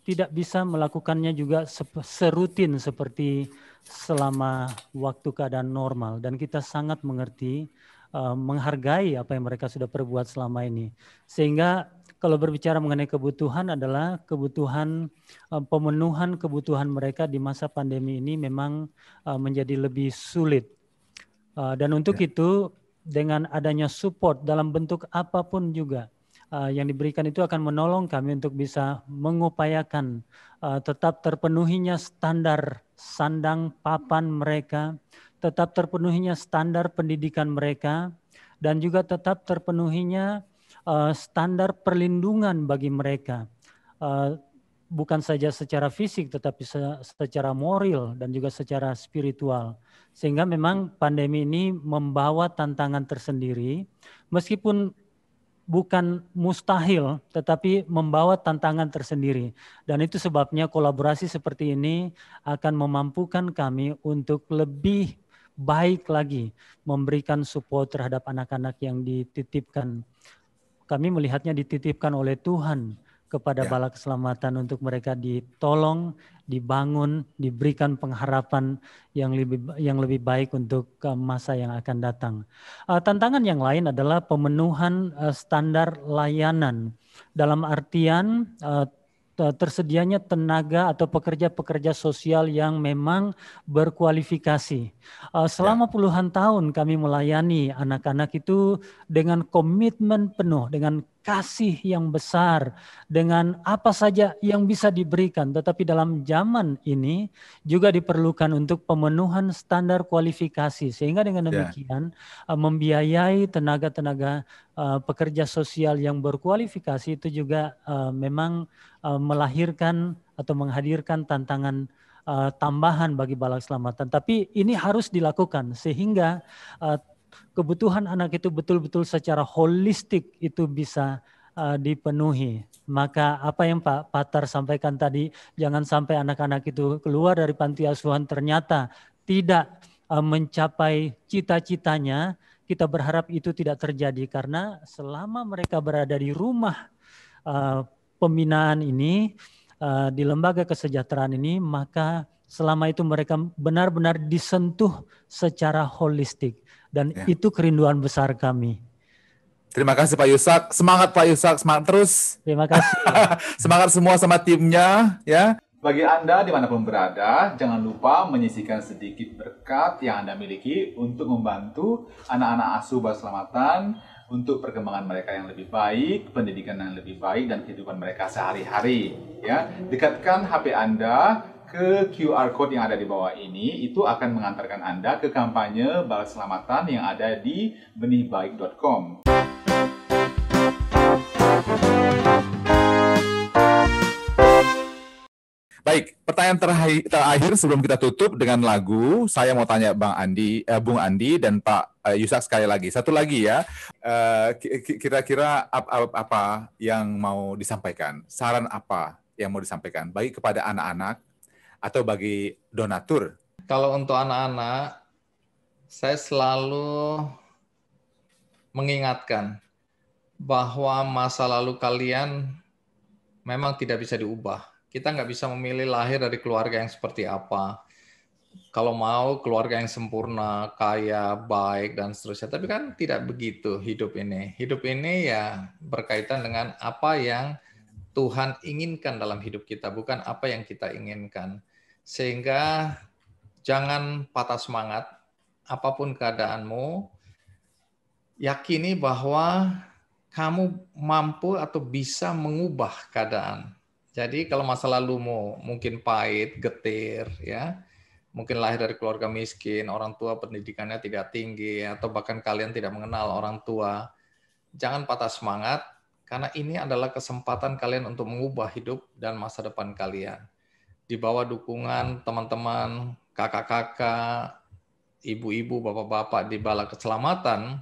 tidak bisa melakukannya juga serutin seperti selama waktu keadaan normal, dan kita sangat mengerti, menghargai apa yang mereka sudah perbuat selama ini. Sehingga kalau berbicara mengenai kebutuhan adalah kebutuhan, pemenuhan kebutuhan mereka di masa pandemi ini memang menjadi lebih sulit. Dan untuk itu dengan adanya support dalam bentuk apapun juga, yang diberikan itu akan menolong kami untuk bisa mengupayakan tetap terpenuhinya standar sandang papan mereka, tetap terpenuhinya standar pendidikan mereka, dan juga tetap terpenuhinya standar perlindungan bagi mereka. Bukan saja secara fisik, tetapi secara moral dan juga secara spiritual. Sehingga memang pandemi ini membawa tantangan tersendiri, meskipun bukan mustahil, tetapi membawa tantangan tersendiri. Dan itu sebabnya kolaborasi seperti ini akan memampukan kami untuk lebih baik lagi memberikan support terhadap anak-anak yang dititipkan. Kami melihatnya dititipkan oleh Tuhan kepada Bala Keselamatan untuk mereka ditolong, dibangun, diberikan pengharapan yang lebih baik untuk masa yang akan datang. Tantangan yang lain adalah pemenuhan standar layanan, dalam artian tersedianya tenaga atau pekerja-pekerja sosial yang memang berkualifikasi. Selama puluhan tahun kami melayani anak-anak itu dengan komitmen penuh, dengan kasih yang besar, dengan apa saja yang bisa diberikan. Tetapi dalam zaman ini juga diperlukan untuk pemenuhan standar kualifikasi. Sehingga dengan demikian membiayai tenaga-tenaga pekerja sosial yang berkualifikasi itu juga memang melahirkan atau menghadirkan tantangan tambahan bagi Bala Keselamatan. Tapi ini harus dilakukan sehingga kebutuhan anak itu betul-betul secara holistik itu bisa dipenuhi. Maka apa yang Pak Patar sampaikan tadi, jangan sampai anak-anak itu keluar dari panti asuhan ternyata tidak mencapai cita-citanya. Kita berharap itu tidak terjadi karena selama mereka berada di rumah pembinaan ini, di lembaga kesejahteraan ini, maka selama itu mereka benar-benar disentuh secara holistik. Dan itu kerinduan besar kami. Terima kasih Pak Yusak. Semangat Pak Yusak, semangat terus. Terima kasih. Semangat semua sama timnya. Ya. Bagi Anda dimanapun berada, jangan lupa menyisihkan sedikit berkat yang Anda miliki untuk membantu anak-anak asuh Bala Keselamatan untuk perkembangan mereka yang lebih baik, pendidikan yang lebih baik, dan kehidupan mereka sehari-hari. Ya. Dekatkan HP Anda ke QR Code yang ada di bawah ini, itu akan mengantarkan Anda ke kampanye Bala Keselamatan yang ada di benihbaik.com. Baik, pertanyaan terakhir sebelum kita tutup dengan lagu, saya mau tanya Bung Andi dan Pak Yusak sekali lagi. Satu lagi ya, kira-kira apa yang mau disampaikan? Saran apa yang mau disampaikan? Baik kepada anak-anak atau bagi donatur? Kalau untuk anak-anak, saya selalu mengingatkan bahwa masa lalu kalian memang tidak bisa diubah. Kita nggak bisa memilih lahir dari keluarga yang seperti apa. Kalau mau keluarga yang sempurna, kaya, baik, dan seterusnya. Tapi kan tidak begitu hidup ini. Hidup ini ya berkaitan dengan apa yang Tuhan inginkan dalam hidup kita, bukan apa yang kita inginkan. Sehingga jangan patah semangat, apapun keadaanmu, yakini bahwa kamu mampu atau bisa mengubah keadaan. Jadi kalau masa lalumu mungkin pahit, getir, ya, mungkin lahir dari keluarga miskin, orang tua pendidikannya tidak tinggi, atau bahkan kalian tidak mengenal orang tua, jangan patah semangat, karena ini adalah kesempatan kalian untuk mengubah hidup dan masa depan kalian. Di bawah dukungan teman-teman, kakak-kakak, ibu-ibu, bapak-bapak di Bala Keselamatan,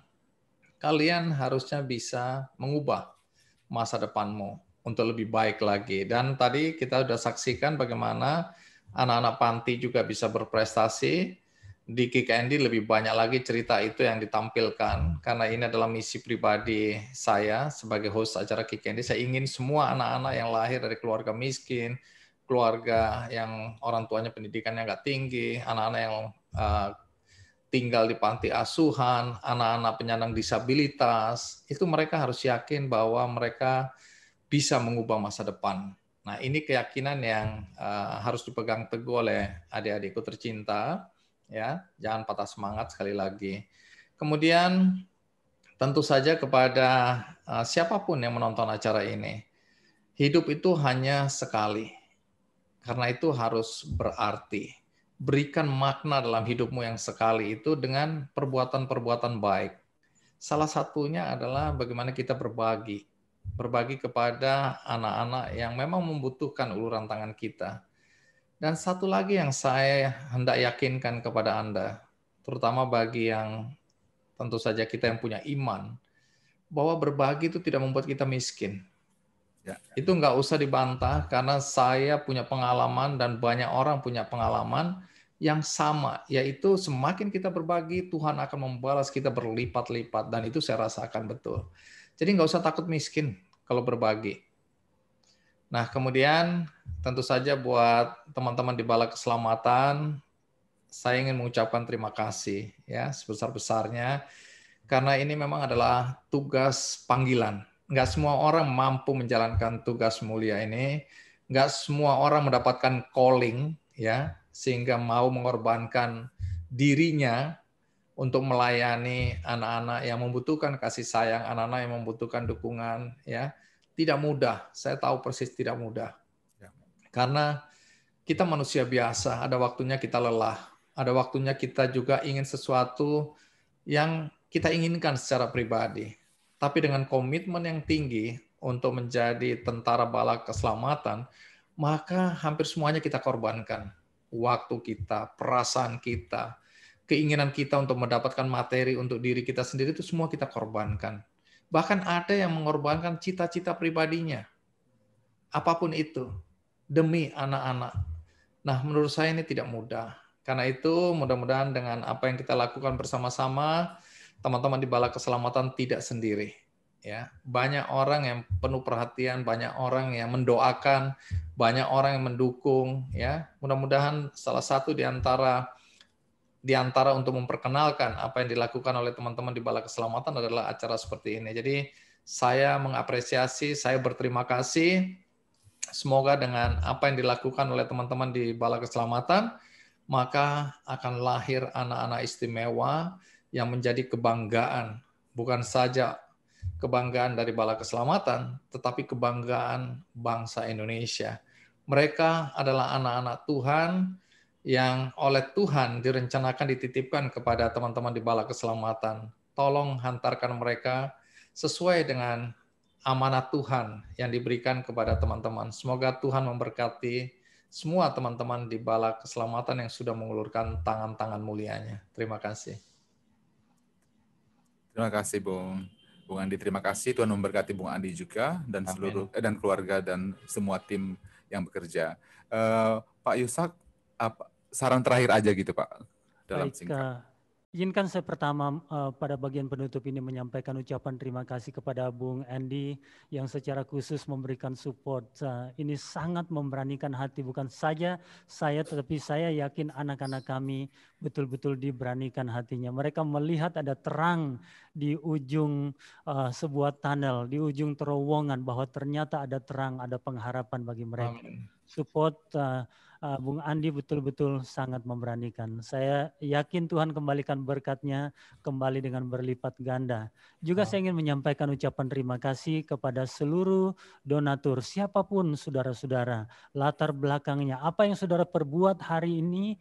kalian harusnya bisa mengubah masa depanmu untuk lebih baik lagi. Dan tadi kita sudah saksikan bagaimana anak-anak panti juga bisa berprestasi. Di KKND lebih banyak lagi cerita itu yang ditampilkan, karena ini adalah misi pribadi saya sebagai host acara KKND. Saya ingin semua anak-anak yang lahir dari keluarga miskin, keluarga yang orang tuanya pendidikannya nggak tinggi, anak-anak yang tinggal di panti asuhan, anak-anak penyandang disabilitas, itu mereka harus yakin bahwa mereka bisa mengubah masa depan. Nah, ini keyakinan yang harus dipegang teguh oleh adik-adikku tercinta, ya. Jangan patah semangat sekali lagi. Kemudian tentu saja kepada siapapun yang menonton acara ini, hidup itu hanya sekali. Karena itu harus berarti. Berikan makna dalam hidupmu yang sekali itu dengan perbuatan-perbuatan baik. Salah satunya adalah bagaimana kita berbagi. Berbagi kepada anak-anak yang memang membutuhkan uluran tangan kita. Dan satu lagi yang saya hendak yakinkan kepada Anda, terutama bagi yang tentu saja kita yang punya iman, bahwa berbagi itu tidak membuat kita miskin. Itu nggak usah dibantah karena saya punya pengalaman dan banyak orang punya pengalaman yang sama, yaitu semakin kita berbagi, Tuhan akan membalas kita berlipat-lipat, dan itu saya rasakan betul. Jadi nggak usah takut miskin kalau berbagi. Nah, kemudian tentu saja buat teman-teman di Bala Keselamatan, saya ingin mengucapkan terima kasih ya sebesar-besarnya, karena ini memang adalah tugas panggilan. Nggak semua orang mampu menjalankan tugas mulia ini, nggak semua orang mendapatkan calling ya, sehingga mau mengorbankan dirinya untuk melayani anak-anak yang membutuhkan kasih sayang, anak-anak yang membutuhkan dukungan ya. Tidak mudah, saya tahu persis tidak mudah. Karena kita manusia biasa, ada waktunya kita lelah, ada waktunya kita juga ingin sesuatu yang kita inginkan secara pribadi. Tapi dengan komitmen yang tinggi untuk menjadi tentara bala keselamatan, maka hampir semuanya kita korbankan. Waktu kita, perasaan kita, keinginan kita untuk mendapatkan materi untuk diri kita sendiri itu semua kita korbankan. Bahkan ada yang mengorbankan cita-cita pribadinya. Apapun itu, demi anak-anak. Nah, menurut saya ini tidak mudah. Karena itu mudah-mudahan dengan apa yang kita lakukan bersama-sama, teman-teman di Bala Keselamatan tidak sendiri. Ya, banyak orang yang penuh perhatian, banyak orang yang mendoakan, banyak orang yang mendukung. Ya, mudah-mudahan salah satu di antara untuk memperkenalkan apa yang dilakukan oleh teman-teman di Bala Keselamatan adalah acara seperti ini. Jadi saya mengapresiasi, saya berterima kasih. Semoga dengan apa yang dilakukan oleh teman-teman di Bala Keselamatan, maka akan lahir anak-anak istimewa yang menjadi kebanggaan, bukan saja kebanggaan dari Bala Keselamatan, tetapi kebanggaan bangsa Indonesia. Mereka adalah anak-anak Tuhan yang oleh Tuhan direncanakan dititipkan kepada teman-teman di Bala Keselamatan. Tolong hantarkan mereka sesuai dengan amanat Tuhan yang diberikan kepada teman-teman. Semoga Tuhan memberkati semua teman-teman di Bala Keselamatan yang sudah mengulurkan tangan-tangan mulianya. Terima kasih. Terima kasih, Bung Andi. Terima kasih. Tuhan memberkati Bung Andi juga dan seluruh dan keluarga dan semua tim yang bekerja. Pak Yusak, saran terakhir aja gitu, Pak, dalam singkat. Izinkan saya pertama pada bagian penutup ini menyampaikan ucapan terima kasih kepada Bung Andi yang secara khusus memberikan support. Ini sangat memberanikan hati, bukan saja saya, tetapi saya yakin anak-anak kami betul-betul diberanikan hatinya. Mereka melihat ada terang di ujung sebuah tunnel, di ujung terowongan, bahwa ternyata ada terang, ada pengharapan bagi mereka. Amin. Support Bung Andi betul-betul sangat memberanikan. Saya yakin Tuhan kembalikan berkat-Nya kembali dengan berlipat ganda. Juga saya ingin menyampaikan ucapan terima kasih kepada seluruh donatur, siapapun saudara-saudara, latar belakangnya, apa yang saudara perbuat hari ini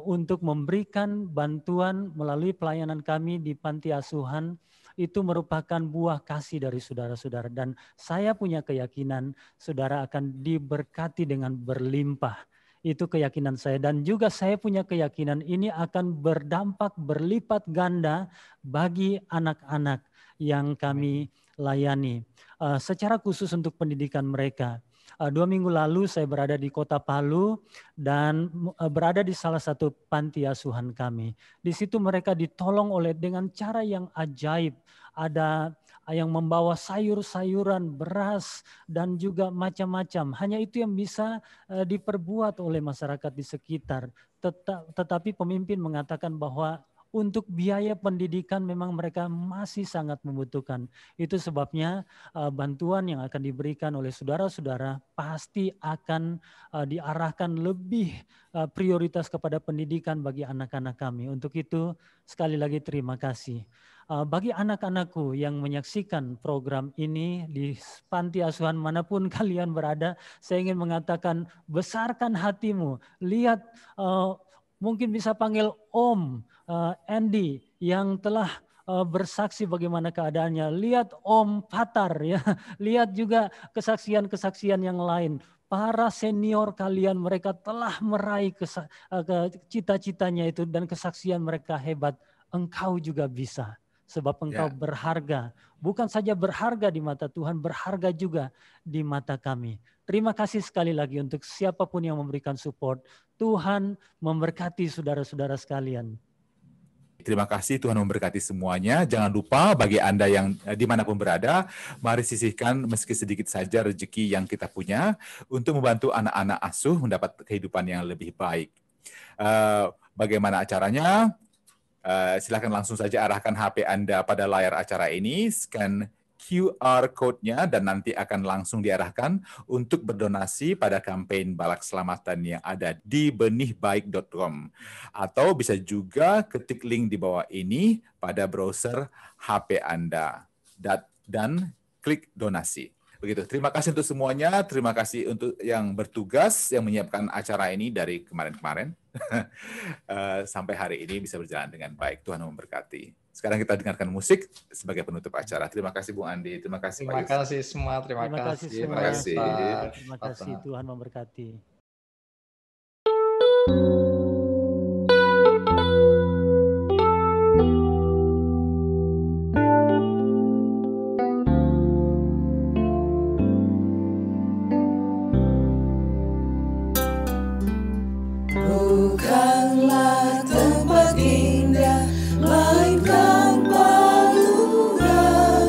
untuk memberikan bantuan melalui pelayanan kami di panti asuhan, itu merupakan buah kasih dari saudara-saudara. Dan saya punya keyakinan saudara akan diberkati dengan berlimpah. Itu keyakinan saya, dan juga saya punya keyakinan ini akan berdampak berlipat ganda bagi anak-anak yang kami layani. Secara khusus untuk pendidikan mereka. 2 minggu lalu saya berada di Kota Palu dan berada di salah satu panti asuhan kami. Di situ mereka ditolong dengan cara yang ajaib. Ada yang membawa sayur-sayuran, beras, dan juga macam-macam. Hanya itu yang bisa diperbuat oleh masyarakat di sekitar. Tetapi pemimpin mengatakan bahwa untuk biaya pendidikan memang mereka masih sangat membutuhkan. Itu sebabnya bantuan yang akan diberikan oleh saudara-saudara pasti akan diarahkan lebih prioritas kepada pendidikan bagi anak-anak kami. Untuk itu sekali lagi terima kasih. Bagi anak-anakku yang menyaksikan program ini di panti asuhan manapun kalian berada, saya ingin mengatakan besarkan hatimu. Lihat, mungkin bisa panggil Om Andy yang telah bersaksi bagaimana keadaannya. Lihat Om Fatar, ya. Lihat juga kesaksian-kesaksian yang lain. Para senior kalian, mereka telah meraih cita-citanya itu dan kesaksian mereka hebat. Engkau juga bisa. Sebab engkau berharga, bukan saja berharga di mata Tuhan, berharga juga di mata kami. Terima kasih sekali lagi untuk siapapun yang memberikan support. Tuhan memberkati saudara-saudara sekalian. Terima kasih, Tuhan memberkati semuanya. Jangan lupa bagi Anda yang dimanapun berada, mari sisihkan meski sedikit saja rezeki yang kita punya untuk membantu anak-anak asuh mendapat kehidupan yang lebih baik. Bagaimana acaranya? Silakan langsung saja arahkan HP Anda pada layar acara ini, scan QR code-nya dan nanti akan langsung diarahkan untuk berdonasi pada kampanye Balak Selamatan yang ada di benihbaik.com. Atau bisa juga ketik link di bawah ini pada browser HP Anda dan klik donasi. Begitu. Terima kasih untuk semuanya. Terima kasih untuk yang bertugas yang menyiapkan acara ini dari kemarin-kemarin. Sampai hari ini bisa berjalan dengan baik. Tuhan memberkati. Sekarang kita dengarkan musik sebagai penutup acara. Terima kasih Bung Andi. Terima kasih Pak Yusuf. Terima kasih semua. Terima kasih. Terima kasih. Tuhan memberkati. Bukanlah tempat indah, melainkan palungan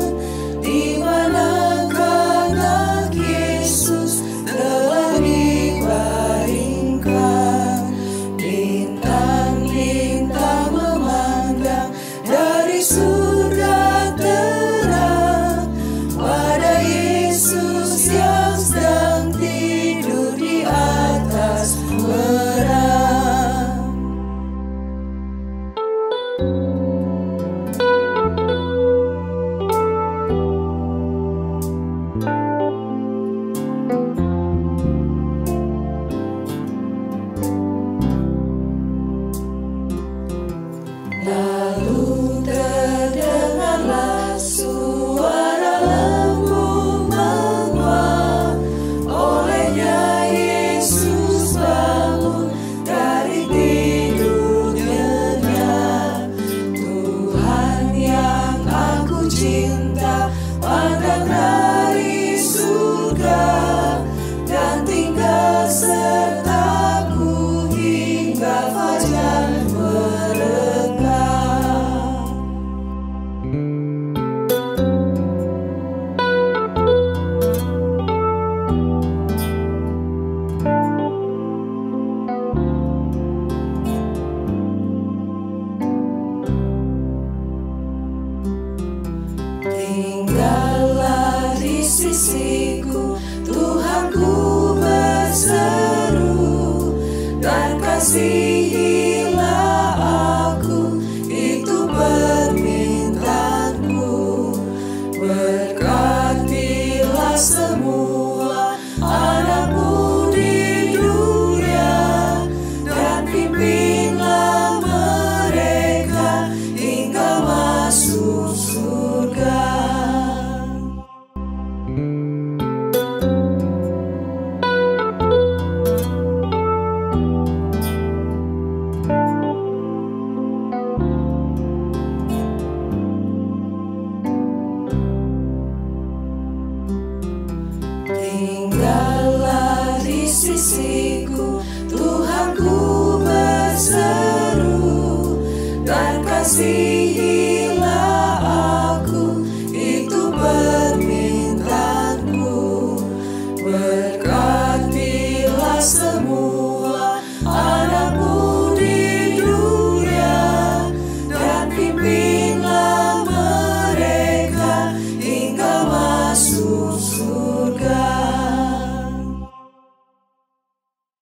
di mana anak Yesus telah dibaringkan. Bintang-bintang memandang dari surga terang pada Yesus yang sedang tidur di atas perang. Lalu terdengarlah suara lembu menguap, olehnya Yesus bangun dari tidur nyenyak. Tuhan yang aku cinta pandang dari surga dan tinggal sertaku hingga fajar mereka. Tinggallah di sisiku, Tuhanku berseru, dan kasihilah aku, itu permintaanku. Berkatilah semua anakmu di dunia, dan pimpinlah mereka hingga masuk surga. Tinggallah di sisiku, Tuhanku berseru, dan kasih